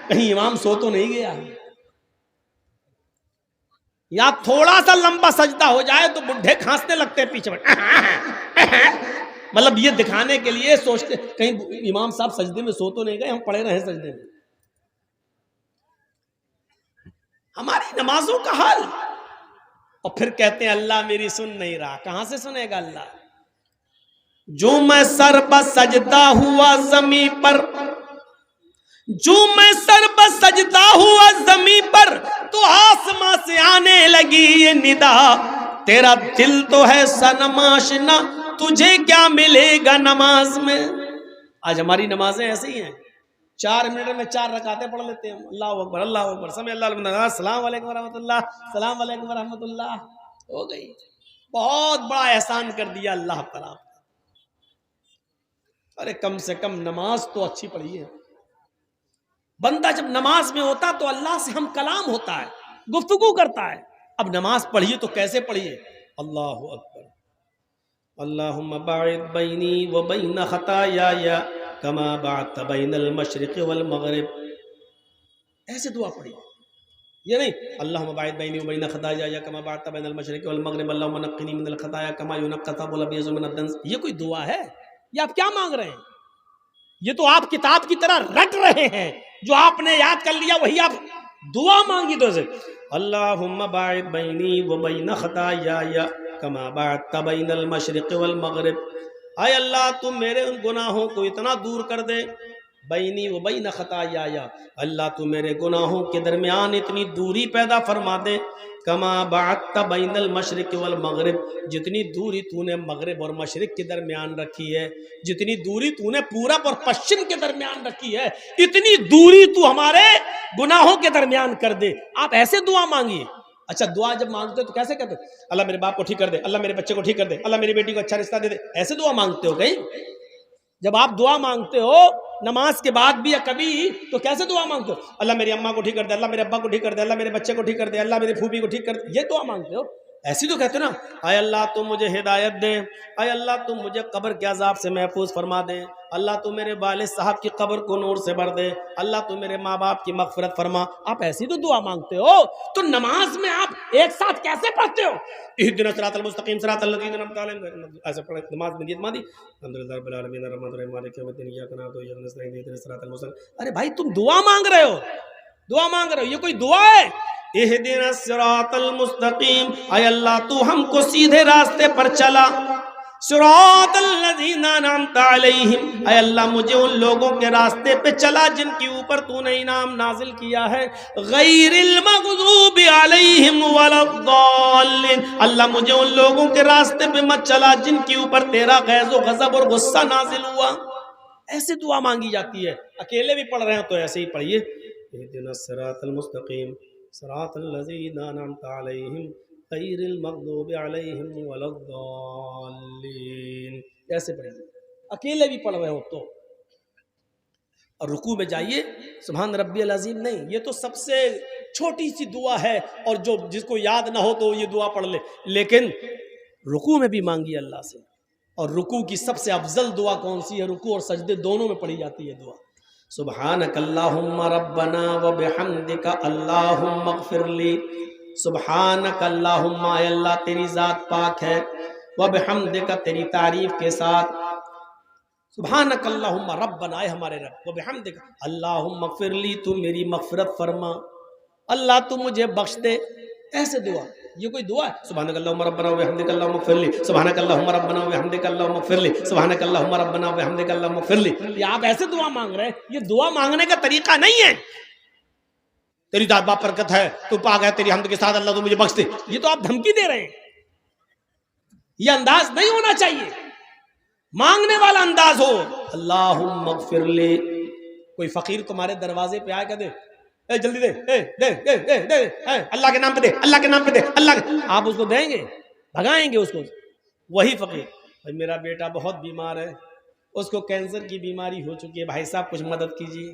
کہیں امام سو تو نہیں گیا. یا تھوڑا سا لمبا سجدہ ہو جائے تو بڈھے کھانسنے لگتے ہیں پیچھے مطلب یہ دکھانے کے لیے سوچتے کہیں امام صاحب سجدے میں سو تو نہیں گئے، ہم پڑے رہے سجدے میں. ہماری نمازوں کا حال. اور پھر کہتے ہیں اللہ میری سن نہیں رہا. کہاں سے سنے گا اللہ؟ جو میں سر بس سجدہ ہوا زمین پر، جو میں سر بس سجدہ ہوا زمین پر تو آسماں سے آنے لگی یہ ندا، تیرا دل تو ہے صنم آشنا تجھے کیا ملے گا نماز میں. آج ہماری نمازیں ایسی ہیں 4 منٹ میں 4 رکعتیں پڑھ لیتے ہیں. اللہ اکبر اللہ اکبر سمع اللہ لمن حمیدہ، السلام علیکم ورحمۃ اللہ، السلام علیکم ورحمۃ اللہ. ہو گئی. بہت بڑا احسان کر دیا اللہ تعالیٰ. ارے کم سے کم نماز تو اچھی پڑھی ہے. بندہ جب نماز میں ہوتا تو اللہ سے ہم کلام ہوتا ہے، گفتگو کرتا ہے. اب نماز پڑھیے تو کیسے پڑھیے؟ اللہ اکبر. اللہم باعد بینی و بین خطایای کما باعدت بین المشرق والمغرب. ایسے دعا پڑھیے. یہ نہیں اللہم باعد بینی و بین خطایای کما باعدت بین المشرق والمغرب اللہم نقنی من الخطایا کما ینقی الثوب الابیض من الدنس. یہ کوئی دعا ہے؟ یہ آپ کیا مانگ رہے ہیں؟ یہ تو آپ کتاب کی طرح رٹ رہے ہیں. جو آپ نے یاد کر لیا وہی آپ دعا مانگی. تو اللہم باعد بینی و بین خطایای کما باعدت بین المشرق والمغرب. اے اللہ تم میرے ان گناہوں کو اتنا دور کر دے. بینی و بین خطایای، اللہ تو میرے گناہوں کے درمیان اتنی دوری پیدا فرما دے. کما باعدت بین المشرق والمغرب، جتنی دوری تو نے مغرب اور مشرق کے درمیان رکھی ہے، جتنی دوری تو نے پورب اور پشچم کے درمیان رکھی ہے، اتنی دوری تو ہمارے گناہوں کے درمیان کر دے. آپ ایسے دعا مانگیے. اچھا دعا جب مانگتے ہو تو کیسے کہتے ہو؟ اللہ میرے باپ کو ٹھیک کر دے، اللہ میرے بچے کو ٹھیک کر دے، اللہ میری بیٹی کو اچھا رشتہ دے دے. ایسے دعا مانگتے ہو کہیں؟ جب آپ دعا مانگتے ہو نماز کے بعد بھی یا کبھی تو کیسے دعا مانگتے ہو؟ اللہ میری اماں کو ٹھیک کر دے، اللہ میرے ابا کو ٹھیک کر دے، اللہ میرے بچے کو ٹھیک کر دے، اللہ میری پھوپھی کو ٹھیک کر دے. یہ دعا مانگتے ہو؟ ایسی تو کہتے ہو نا اے اللہ تم مجھے ہدایت دے، اے اللہ تم مجھے قبر کے عذاب سے محفوظ فرما دے، اللہ تو میرے والد صاحب کی قبر کو نور سے بھر دے، اللہ تو میرے ماں باپ کی مغفرت فرما. آپ ایسی تو دعا مانگتے ہو. تو نماز میں آپ ایک ساتھ کیسے پڑھتے ہو؟ اہدنا الصراط المستقیم صراط الذین انعمت علیہم، ایسے پڑھے. نماز میں نیت ماندی الحمدللہ رب العالمین الرحمن الرحیم مالک یوم الدین ایاک نعبد و ایاک نستعین اہدنا الصراط المستقیم. ارے بھائی تم دعا مانگ رہے ہو، دعا مانگ رہے ہو، یہ کوئی دعا ہے؟ اہدنا الصراط المستقیم، اے اللہ تو ہم کو سیدھے راستے پر چلا. صراط الذین انعمت علیہم، اے اللہ مجھے ان لوگوں کے راستے پہ چلا جن کے اوپر تو نے انعام نازل کیا ہے. غیر المغضوب علیہم ولا الضالین، اللہ مجھے ان لوگوں کے راستے پہ مت چلا جن کے اوپر تیرا غیظ و غضب اور غصہ نازل ہوا. ایسے دعا مانگی جاتی ہے. اکیلے بھی پڑھ رہے ہیں تو ایسے ہی پڑھیے اہدنا الصراط المستقیم صراط الذین انعمت علیہم غیر المغضوب علیہم ولا الضالین. کیسے پڑھیں گے؟ اکیلے بھی پڑھ رہے ہو تو. اور رکوع میں جائیے سبحان ربی العظیم نہیں، یہ تو سب سے چھوٹی سی دعا ہے، اور جو جس کو یاد نہ ہو تو یہ دعا پڑھ لے. لیکن رکوع میں بھی مانگی اللہ سے. اور رکوع کی سب سے افضل دعا کون سی ہے؟ رکوع اور سجدے دونوں میں پڑھی جاتی ہے دعا. سبحانک اللہم ربنا و بحمدک اللہم اغفر لی. سبحانک اللہم، اے اللہ تیری ذات پاک ہے، وبحمدک تیری تعریف کے ساتھ. سبحانک اللہم ربنا، اے ہمارے رب، وبحمدک اللہم اغفر لی، تو میری مغفرت فرما، اللہ تو مجھے بخش دے. ایسے دعا. یہ کوئی دعا ہے؟ سبحانک اللہم ربنا و بحمدک اللہم اغفر لی، سبحانک اللہم ربنا و بحمدک اللہم اغفر لی، سبحانک اللہم ربنا و بحمدک اللہم اغفر لی. یہ آپ ایسے دعا مانگ رہے ہیں؟ یہ دعا مانگنے کا طریقہ نہیں ہے. تیری ذات با برکت ہے، تو پاک ہے، تیری حمد کے ساتھ اللہ تو مجھے بخش دے. یہ تو آپ دھمکی دے رہے ہیں. یہ انداز نہیں ہونا چاہیے. مانگنے والا انداز ہو. اللہم اغفر لی. کوئی فقیر تمہارے دروازے پہ آئے کہ دے اے جلدی دے، اے دے دے دے دے اے اللہ کے نام پہ دے، اللہ کے نام پہ دے، اللہ کے... آپ اس کو دیں گے؟ بھگائیں گے اس کو. وہی فقیر، بھائی میرا بیٹا بہت بیمار ہے، اس کو کینسر کی بیماری ہو چکی ہے، بھائی صاحب کچھ مدد کیجیے.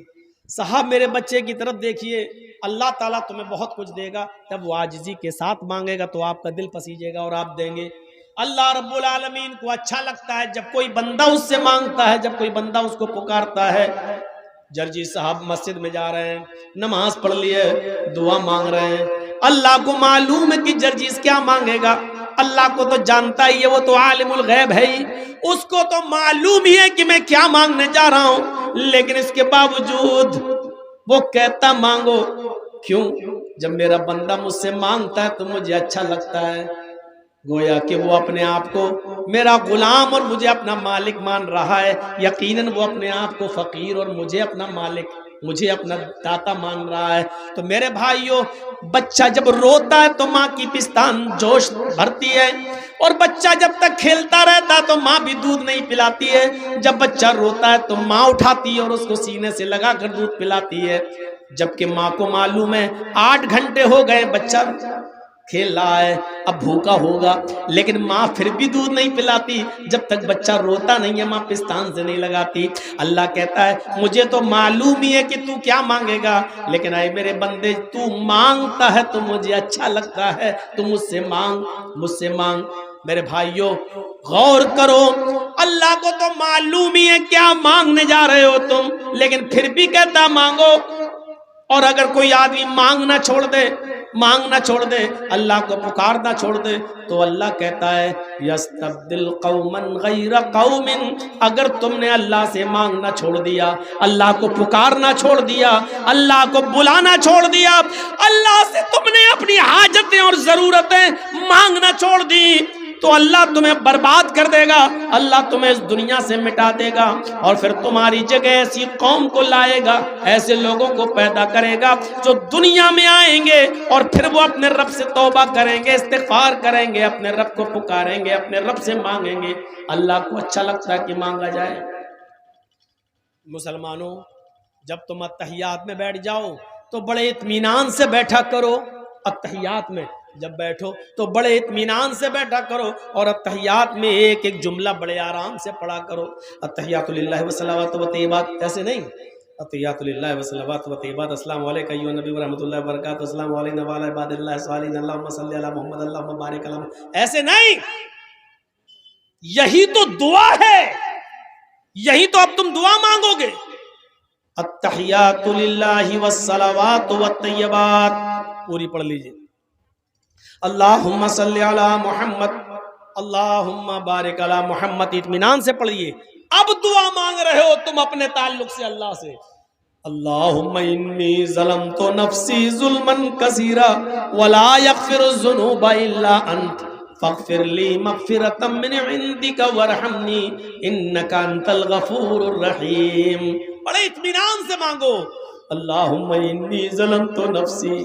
صاحب میرے بچے کی طرف دیکھیے، اللہ تعالیٰ تمہیں بہت کچھ دے گا. جب وہ عاجزی کے ساتھ مانگے گا تو آپ کا دل پسیجے گا اور آپ دیں گے. اللہ رب العالمین کو اچھا لگتا ہے جب کوئی بندہ اس سے مانگتا ہے، جب کوئی بندہ اس کو پکارتا ہے. جرجی صاحب مسجد میں جا رہے ہیں، نماز پڑھ لیے، دعا مانگ رہے ہیں. اللہ کو معلوم ہے کہ جرجیز کیا مانگے گا. اللہ کو تو جانتا ہی ہے، وہ تو عالم الغیب ہے ہی. اس کو تو معلوم ہی ہے کہ میں کیا مانگنے جا رہا ہوں، لیکن اس کے باوجود وہ کہتا مانگو. کیوں؟ جب میرا بندہ مجھ سے مانگتا ہے تو مجھے اچھا لگتا ہے. گویا کہ وہ اپنے آپ کو میرا غلام اور مجھے اپنا مالک مان رہا ہے. یقیناً وہ اپنے آپ کو فقیر اور مجھے اپنا مالک، مجھے اپنا داتا مان رہا ہے. تو میرے بھائیوں، بچہ جب روتا ہے تو ماں کی پستان جوش بھرتی ہے، اور بچہ جب تک کھیلتا رہتا ہے تو ماں بھی دودھ نہیں پلاتی ہے. جب بچہ روتا ہے تو ماں اٹھاتی ہے اور اس کو سینے سے لگا کر دودھ پلاتی ہے. جبکہ ماں کو معلوم ہے 8 گھنٹے ہو گئے بچہ کھیل رہا ہے، اب بھوکا ہوگا، لیکن ماں پھر بھی دودھ نہیں پلاتی. جب تک بچہ روتا نہیں ہے ماں پستان سے نہیں لگاتی. اللہ کہتا ہے مجھے تو معلوم ہی ہے کہ تو کیا مانگے گا، لیکن اے میرے بندے تو مانگتا ہے تو مجھے اچھا لگتا ہے، تو مجھ سے مانگ، مجھ سے مانگ. میرے بھائیوں غور کرو، اللہ کو تو معلوم ہی ہے کیا مانگنے جا رہے ہو تم، لیکن پھر بھی کہتا مانگو. اور اگر کوئی آدمی مانگنا چھوڑ دے، مانگنا چھوڑ دے، اللہ کو پکارنا چھوڑ دے، تو اللہ کہتا ہے یستبدل قوما غیر قوم. اگر تم نے اللہ سے مانگنا چھوڑ دیا، اللہ کو پکارنا چھوڑ دیا، اللہ کو بلانا چھوڑ دیا، اللہ سے تم نے اپنی حاجتیں اور ضرورتیں مانگنا چھوڑ دی، تو اللہ تمہیں برباد کر دے گا. اللہ تمہیں اس دنیا سے مٹا دے گا، اور پھر تمہاری جگہ ایسی قوم کو لائے گا، ایسے لوگوں کو پیدا کرے گا جو دنیا میں آئیں گے اور پھر وہ اپنے رب سے توبہ کریں گے، استغفار کریں گے، اپنے رب کو پکاریں گے، اپنے رب سے مانگیں گے. اللہ کو اچھا لگتا ہے کہ مانگا جائے. مسلمانوں، جب تم اتحیات میں بیٹھ جاؤ تو بڑے اطمینان سے بیٹھا کرو. اتحیات میں جب بیٹھو تو بڑے اطمینان سے بیٹھا کرو، اور اتحیات میں ایک ایک جملہ بڑے آرام سے پڑھا کرو. التحیات للہ والصلوات والطیبات، ایسے نہیں، التحیات للہ والصلوات والطیبات. السلام علیکم ایھا النبی ورحمۃ اللہ وبرکاتہ، السلام علینا وعلی عباد اللہ الصالحین، اللہم صلی علی محمد، اللہم بارک علی محمد. ایسے نہیں، یہی تو دعا ہے، یہی تو اب تم دعا مانگو گے. التحیات للہ والصلوات والطیبات پوری پڑھ لیجئے. اللہم صلی علی محمد، اللہم بارک علی محمد. اطمینان سے پڑھیے. اب دعا مانگ رہے ہو تم اپنے تعلق سے اللہ سے. اللہم انی ظلمت نفسی ظلما کثیرا ولا یغفر الذنوب الا انت فاغفر لی مغفرۃ من عندک وارحمنی انک انت الغفور الرحیم. بڑے اطمینان سے مانگو. اللہم انی ظلمت نفسی،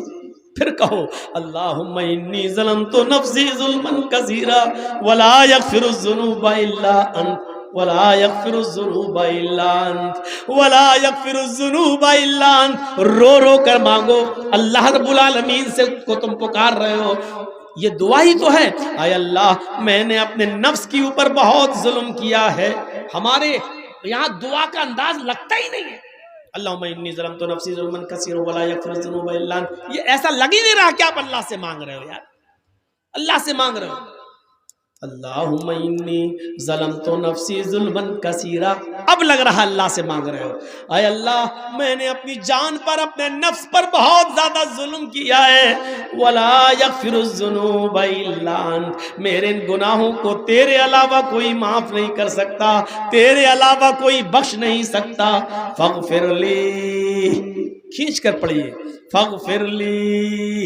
پھر کہو اللہم انی ظلمت نفسی ظلما کثیرا ولا یغفر الذنوب الا انت ولا یغفر الذنوب الا انت ولا یغفر الذنوب الا انت. رو رو کر مانگو. اللہ رب العالمین سے کو تم پکار رہے ہو. یہ دعا ہی تو ہے. اے اللہ میں نے اپنے نفس کے اوپر بہت ظلم کیا ہے. ہمارے یہاں دعا کا انداز لگتا ہی نہیں ہے. اللہم انی ظلمت نفسی ظلما کثیرا ولا یغفر الذنوب الا انت. یہ ایسا لگ ہی نہیں رہا کہ آپ اللہ سے مانگ رہے ہو. یار اللہ سے مانگ رہے ہو. اللہم انی ظلمت نفسی ظلما کثیرا، اب لگ رہا اللہ سے مانگ رہے ہو. اے اللہ میں نے اپنی جان پر، اپنے نفس پر بہت زیادہ ظلم کیا ہے. ولا یغفر الذنوب الا انت، میرے گناہوں کو تیرے علاوہ کوئی معاف نہیں کر سکتا، تیرے علاوہ کوئی بخش نہیں سکتا. فاغفر لی، کھینچ کر پڑھیے، فاغفر لی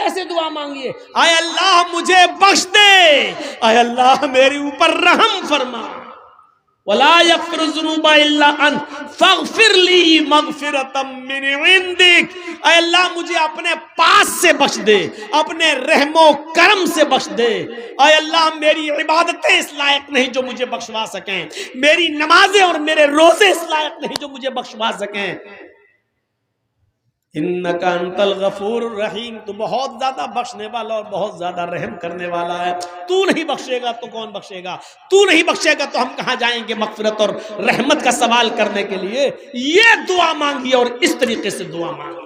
ایسے دعا مانگیے، اے اللہ مجھے بخش دے، اے اللہ میرے اوپر رحم فرما، ولا یغفر الذنوب الا انت فاغفر لی مغفرۃ من عندک، اے اللہ مجھے اپنے پاس سے بخش دے، اپنے رحم و کرم سے بخش دے، اے اللہ میری عبادتیں اس لائق نہیں جو مجھے بخشوا سکیں، میری نمازیں اور میرے روزے اس لائق نہیں جو مجھے بخشوا سکیں۔ انکا انت الغفور الرحیم، تو بہت زیادہ بخشنے والا اور بہت زیادہ رحم کرنے والا ہے، تو نہیں بخشے گا تو کون بخشے گا؟ تو نہیں بخشے گا تو ہم کہاں جائیں گے مغفرت اور رحمت کا سوال کرنے کے لیے؟ یہ دعا مانگی اور اس طریقے سے دعا مانگی،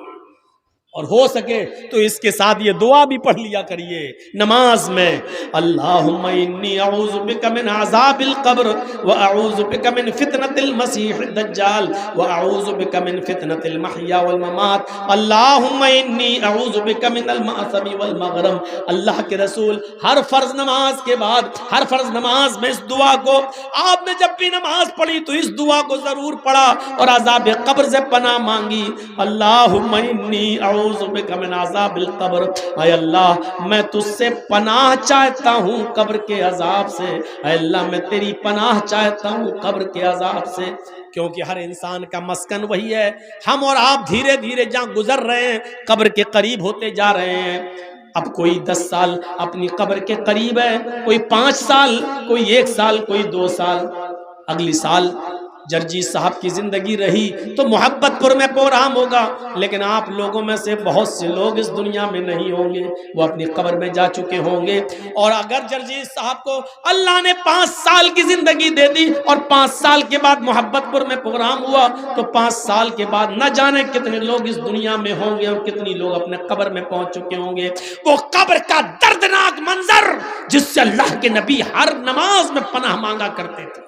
اور ہو سکے تو اس کے ساتھ یہ دعا بھی پڑھ لیا کریے نماز میں، اللہم انی اعوذ بک من عذاب القبر واعوذ بک من فتنة المسیح الدجال واعوذ بک من فتنة المحیا والممات، اللہم انی اعوذ بک من المأثم والمغرم۔ اللہ کے رسول ہر فرض نماز کے بعد، ہر فرض نماز میں اس دعا کو، آپ نے جب بھی نماز پڑھی تو اس دعا کو ضرور پڑھا اور عذاب قبر سے پناہ مانگی، اللہم انی اعوذ بک من عذاب القبر، اے اللہ میں تجھ سے پناہ چاہتا ہوں قبر کے عذاب سے، اے اللہ میں تیری پناہ چاہتا ہوں قبر کے عذاب سے، کیونکہ ہر انسان کا مسکن وہی ہے۔ ہم اور آپ دھیرے دھیرے جہاں گزر رہے ہیں قبر کے قریب ہوتے جا رہے ہیں، اب کوئی 10 سال اپنی قبر کے قریب ہے، کوئی 5 سال، کوئی 1 سال، کوئی 2 سال، اگلی سال جرجیت صاحب کی زندگی رہی تو محبت پر میں پروگرام ہوگا، لیکن آپ لوگوں میں سے بہت سے لوگ اس دنیا میں نہیں ہوں گے، وہ اپنی قبر میں جا چکے ہوں گے، اور اگر جرجیت صاحب کو اللہ نے 5 سال کی زندگی دے دی اور 5 سال کے بعد محبت پر میں پروگرام ہوا تو 5 سال کے بعد نہ جانے کتنے لوگ اس دنیا میں ہوں گے اور کتنی لوگ اپنے قبر میں پہنچ چکے ہوں گے۔ وہ قبر کا دردناک منظر جس سے اللہ کے نبی ہر نماز میں پناہ مانگا کرتے تھے،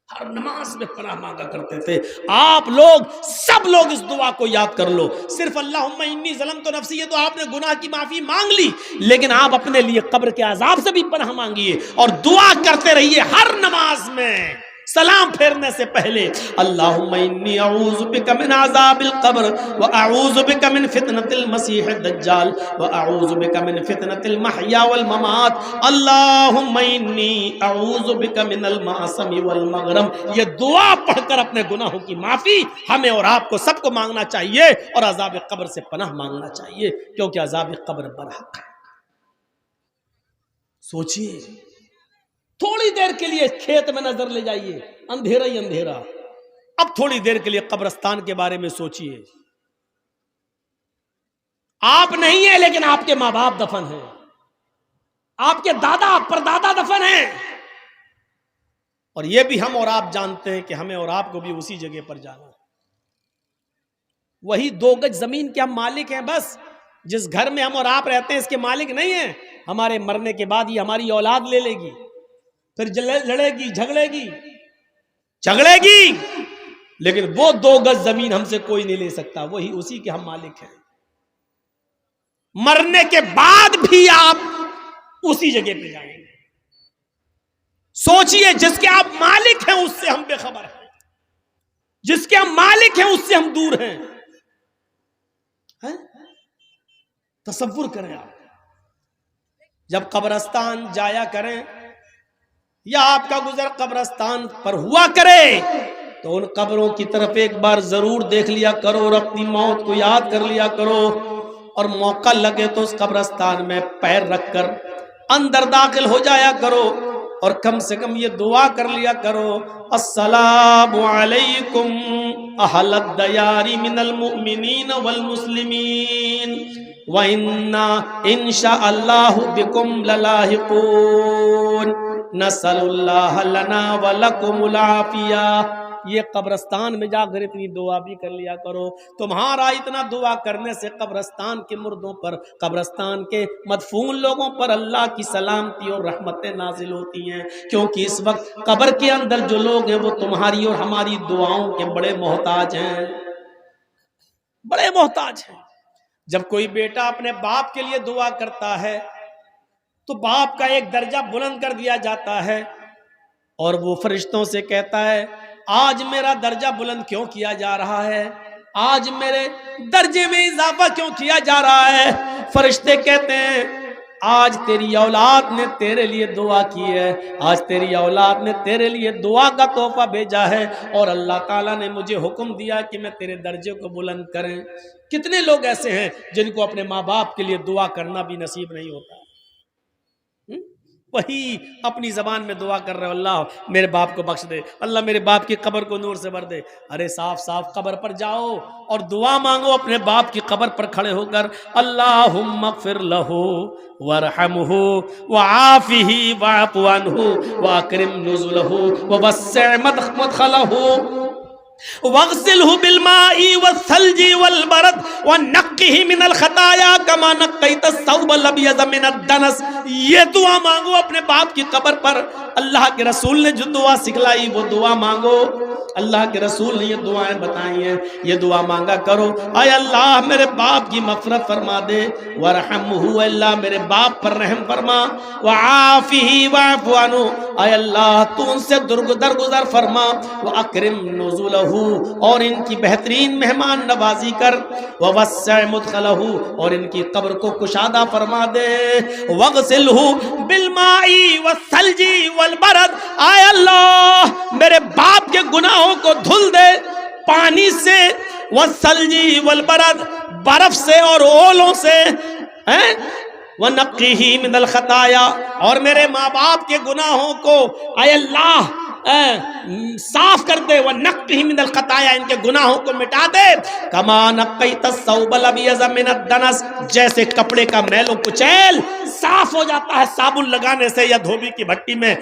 ہر نماز میں پناہ مانگا کرتے تھے، آپ لوگ سب لوگ اس دعا کو یاد کر لو۔ صرف اللہم انی ظلمت نفسی، یہ تو آپ نے گناہ کی معافی مانگ لی، لیکن آپ اپنے لیے قبر کے عذاب سے بھی پناہ مانگیے اور دعا کرتے رہیے ہر نماز میں سلام پھیرنے سے پہلے، اللہم انی اعوذ بک من عذاب القبر واعوذ بک من فتنة المسیح الدجال واعوذ بک من فتنة المحیا والممات، اللہم انی اعوذ بک من المعصم والمغرم۔ یہ دعا پڑھ کر اپنے گناہوں کی معافی ہمیں اور آپ کو سب کو مانگنا چاہیے اور عذاب قبر سے پناہ مانگنا چاہیے، کیونکہ عذاب قبر برحق ہے۔ سوچئے، تھوڑی دیر کے لیے کھیت میں نظر لے جائیے، اندھیرا ہی اندھیرا، اب تھوڑی دیر کے لیے قبرستان کے بارے میں سوچئے، آپ نہیں ہیں لیکن آپ کے ماں باپ دفن ہیں، آپ کے دادا پردادا دفن ہیں، اور یہ بھی ہم اور آپ جانتے ہیں کہ ہمیں اور آپ کو بھی اسی جگہ پر جانا ہے۔ وہی 2 گج زمین کے ہم مالک ہیں، بس جس گھر میں ہم اور آپ رہتے ہیں اس کے مالک نہیں ہیں، ہمارے مرنے کے بعد یہ ہماری اولاد لے لے گی، پھر لڑے گی، جھگڑے گی، لیکن وہ 2 گز زمین ہم سے کوئی نہیں لے سکتا، وہی اسی کے ہم مالک ہیں۔ مرنے کے بعد بھی آپ اسی جگہ پہ جائیں گے۔ سوچئے، جس کے آپ مالک ہیں اس سے ہم بے خبر ہیں، جس کے ہم مالک ہیں اس سے ہم دور ہیں۔ تصور کریں آپ، جب قبرستان جایا کریں یا آپ کا گزر قبرستان پر ہوا کرے تو ان قبروں کی طرف ایک بار ضرور دیکھ لیا کرو اور اپنی موت کو یاد کر لیا کرو، اور موقع لگے تو اس قبرستان میں پیر رکھ کر اندر داخل ہو جایا کرو اور کم سے کم یہ دعا کر لیا کرو، السلام علیکم اہل الدیار من المؤمنین والمسلمین وَإِنَّا إِنشَاءَ اللَّهُ بِكُمْ لَلَاحِقُونَ نَسْأَلُ اللَّهَ لَنَا وَلَكُمُ الْعَافِيَةَ۔ یہ قبرستان میں جا کر اتنی دعا بھی کر لیا کرو، تمہارا اتنا دعا کرنے سے قبرستان کے مردوں پر، قبرستان کے مدفون لوگوں پر اللہ کی سلامتی اور رحمتیں نازل ہوتی ہیں، کیونکہ اس وقت قبر کے اندر جو لوگ ہیں وہ تمہاری اور ہماری دعاؤں کے بڑے محتاج ہیں، بڑے محتاج ہیں۔ جب کوئی بیٹا اپنے باپ کے لیے دعا کرتا ہے تو باپ کا ایک درجہ بلند کر دیا جاتا ہے اور وہ فرشتوں سے کہتا ہے آج میرا درجہ بلند کیوں کیا جا رہا ہے؟ آج میرے درجے میں اضافہ کیوں کیا جا رہا ہے؟ فرشتے کہتے ہیں آج تیری اولاد نے تیرے لیے دعا کی ہے، آج تیری اولاد نے تیرے لیے دعا کا تحفہ بھیجا ہے، اور اللہ تعالیٰ نے مجھے حکم دیا کہ میں تیرے درجے کو بلند کریں۔ کتنے لوگ ایسے ہیں جن کو اپنے ماں باپ کے لیے دعا کرنا بھی نصیب نہیں ہوتا؟ وہی اپنی زبان میں دعا کر رہے ہو، اللہ میرے باپ کو بخش دے، اللہ میرے باپ کی قبر کو نور سے بھر دے۔ ارے صاف صاف قبر پر جاؤ اور دعا مانگو اپنے باپ کی قبر پر کھڑے ہو کر، اللہم اغفر لہو وارحمہ وعافہ واعف عنہ واکرم نزلہ ووسع مدخلہ واغسلہ بالماء والثلج والبرد ونقہ من الخطایا کما نقیت الثوب الابیض من الدنس۔ یہ دعا مانگو اپنے باپ کی قبر پر، اللہ کے رسول نے جو دعا سکھلائی وہ دعا مانگو، اللہ کے رسول نے یہ دعائیں بتائی ہیں، یہ دعا مانگا کرو۔ اے اللہ میرے باپ کی مغفرت فرما دے، ورحمہ اللہ میرے باپ پر رحم فرما، وعافہ واعف عنہ اے اللہ تو ان سے درگزر فرما، واکرم نزلہ اور ان کی بہترین مہمان نوازی کر، ووسع مدخلہ اور ان کی قبر کو کشادہ فرما دے، واغسلہ بالماء والثلج والبرد اے اللہ میرے باپ کے گناہوں کو دھل دے پانی سے، والثلج والبرد برف سے اور اولوں سے، وَنَقِّهِ مِنَ الْخَطَايَا اور میرے ماں باپ کے گناہوں کو اے اللہ صاف کر دے، وَنَقِّهِ مِنَ الْخَطَايَا ان کے گناہوں کو مٹا دے، كَمَا نَقَّيْتَ الثَّوْبَ الْأَبْيَضَ مِنَ الدَّنَسِ جیسے کپڑے کا میل و کچیل صاف ہو جاتا ہے صابن لگانے سے یا دھوبی کی بھٹی میں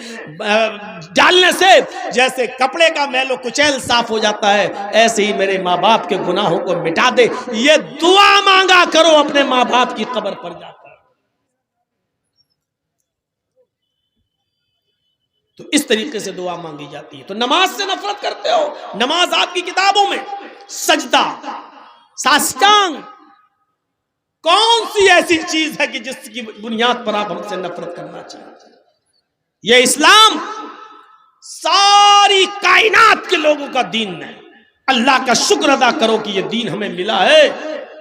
ڈالنے سے، جیسے کپڑے کا میل و کچیل صاف ہو جاتا ہے، ایسے ہی میرے ماں باپ کے گناہوں کو مٹا دے۔ یہ دعا مانگا کرو اپنے ماں باپ کی قبر پر جا کر۔ تو اس طریقے سے دعا مانگی جاتی ہے۔ تو نماز سے نفرت کرتے ہو، نماز آپ کی کتابوں میں سجدہ، ساسٹانگ، کون سی ایسی چیز ہے کہ جس کی بنیاد پر آپ ہم سے نفرت کرنا چاہتے ہیں؟ یہ اسلام ساری کائنات کے لوگوں کا دین ہے۔ اللہ کا شکر ادا کرو کہ یہ دین ہمیں ملا ہے،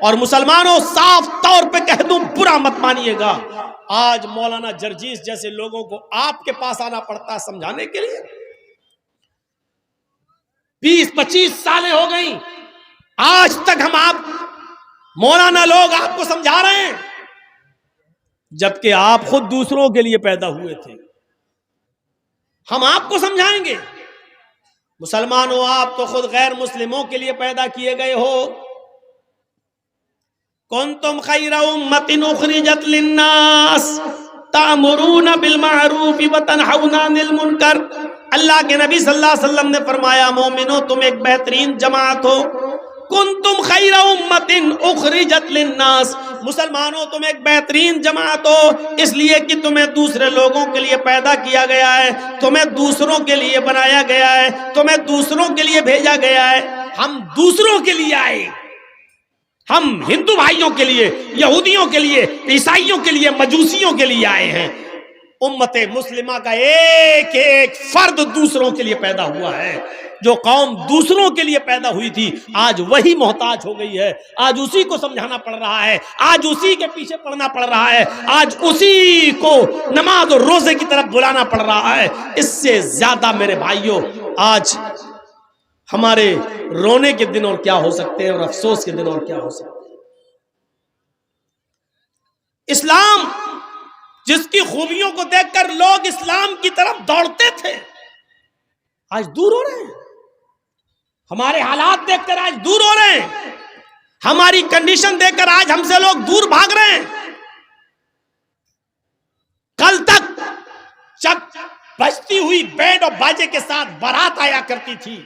اور مسلمانوں صاف طور پہ کہہ دوں برا مت مانیے گا، آج مولانا جرجیس جیسے لوگوں کو آپ کے پاس آنا پڑتا ہے سمجھانے کے لیے۔ 20-25 سالیں ہو گئی، آج تک ہم آپ مولانا لوگ آپ کو سمجھا رہے ہیں، جبکہ آپ خود دوسروں کے لیے پیدا ہوئے تھے۔ ہم آپ کو سمجھائیں گے؟ مسلمانوں آپ تو خود غیر مسلموں کے لیے پیدا کیے گئے ہو۔ کنتم خیر امۃ اخرجت للناس تأمرون بالمعروف وتنہون عن المنکر۔ اللہ کے نبی صلی اللہ علیہ وسلم نے فرمایا مومنو تم ایک بہترین جماعت ہو، کنتم خیر امۃ اخرجت للناس، مسلمانوں تم ایک بہترین جماعت ہو اس لیے کہ تمہیں دوسرے لوگوں کے لیے پیدا کیا گیا ہے، تمہیں دوسروں کے لیے بنایا گیا ہے، تمہیں دوسروں کے لیے بھیجا گیا ہے۔ ہم دوسروں کے لیے آئے، ہم ہندو بھائیوں کے لیے، یہودیوں کے لیے، عیسائیوں کے لیے، مجوسیوں کے لیے آئے ہیں۔ امت مسلمہ کا ایک ایک فرد دوسروں کے لیے پیدا ہوا ہے۔ جو قوم دوسروں کے لیے پیدا ہوئی تھی آج وہی محتاج ہو گئی ہے، آج اسی کو سمجھانا پڑ رہا ہے، آج اسی کے پیچھے پڑنا پڑ رہا ہے، آج اسی کو نماز اور روزے کی طرف بلانا پڑ رہا ہے۔ اس سے زیادہ میرے بھائیوں آج ہمارے رونے کے دن اور کیا ہو سکتے ہیں، اور افسوس کے دن اور کیا ہو سکتے ہیں۔ اسلام جس کی خوبیوں کو دیکھ کر لوگ اسلام کی طرف دوڑتے تھے آج دور ہو رہے ہیں، ہمارے حالات دیکھ کر آج دور ہو رہے ہیں، ہماری کنڈیشن دیکھ کر آج ہم سے لوگ دور بھاگ رہے ہیں۔ کل تک جب بجتی ہوئی بینڈ اور باجے کے ساتھ بارات آیا کرتی تھی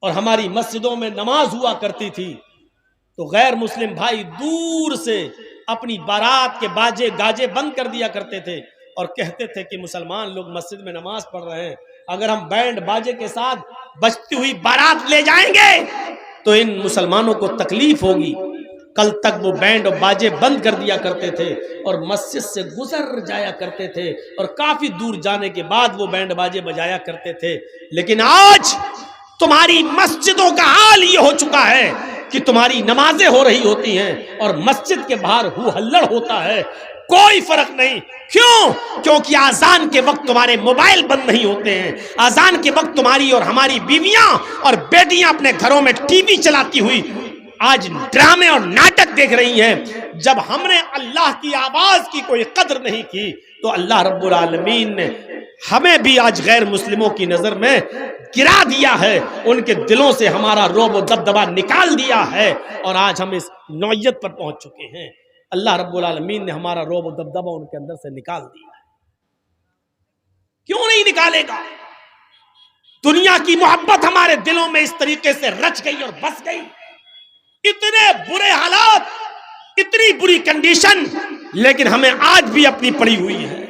اور ہماری مسجدوں میں نماز ہوا کرتی تھی تو غیر مسلم بھائی دور سے اپنی بارات کے باجے گاجے بند کر دیا کرتے تھے اور کہتے تھے کہ مسلمان لوگ مسجد میں نماز پڑھ رہے ہیں، اگر ہم بینڈ باجے کے ساتھ بجتی ہوئی بارات لے جائیں گے تو ان مسلمانوں کو تکلیف ہوگی۔ کل تک وہ بینڈ اور باجے بند کر دیا کرتے تھے اور مسجد سے گزر جایا کرتے تھے اور کافی دور جانے کے بعد وہ بینڈ باجے بجایا کرتے تھے، لیکن آج تمہاری مسجدوں کا حال یہ ہو چکا ہے کہ تمہاری نمازیں ہو رہی ہوتی ہیں اور مسجد کے باہر ہو ہلڑ ہوتا ہے، کوئی فرق نہیں۔ کیوں؟ کیونکہ آذان کے وقت تمہارے موبائل بند نہیں ہوتے ہیں، آذان کے وقت تمہاری اور ہماری بیویاں اور بیٹیاں اپنے گھروں میں ٹی وی چلاتی ہوئی آج ڈرامے اور ناٹک دیکھ رہی ہیں۔ جب ہم نے اللہ کی آواز کی کوئی قدر نہیں کی تو اللہ رب العالمین نے ہمیں بھی آج غیر مسلموں کی نظر میں گرا دیا ہے، ان کے دلوں سے ہمارا رعب و دبدبا نکال دیا ہے، اور آج ہم اس نوعیت پر پہنچ چکے ہیں۔ اللہ رب العالمین نے ہمارا رعب و دبدبا ان کے اندر سے نکال دیا ہے۔ کیوں نہیں نکالے گا؟ دنیا کی محبت ہمارے دلوں میں اس طریقے سے رچ گئی اور بس گئی، اتنے برے حالات، اتنی بری کنڈیشن، لیکن ہمیں آج بھی اپنی پڑی ہوئی ہے۔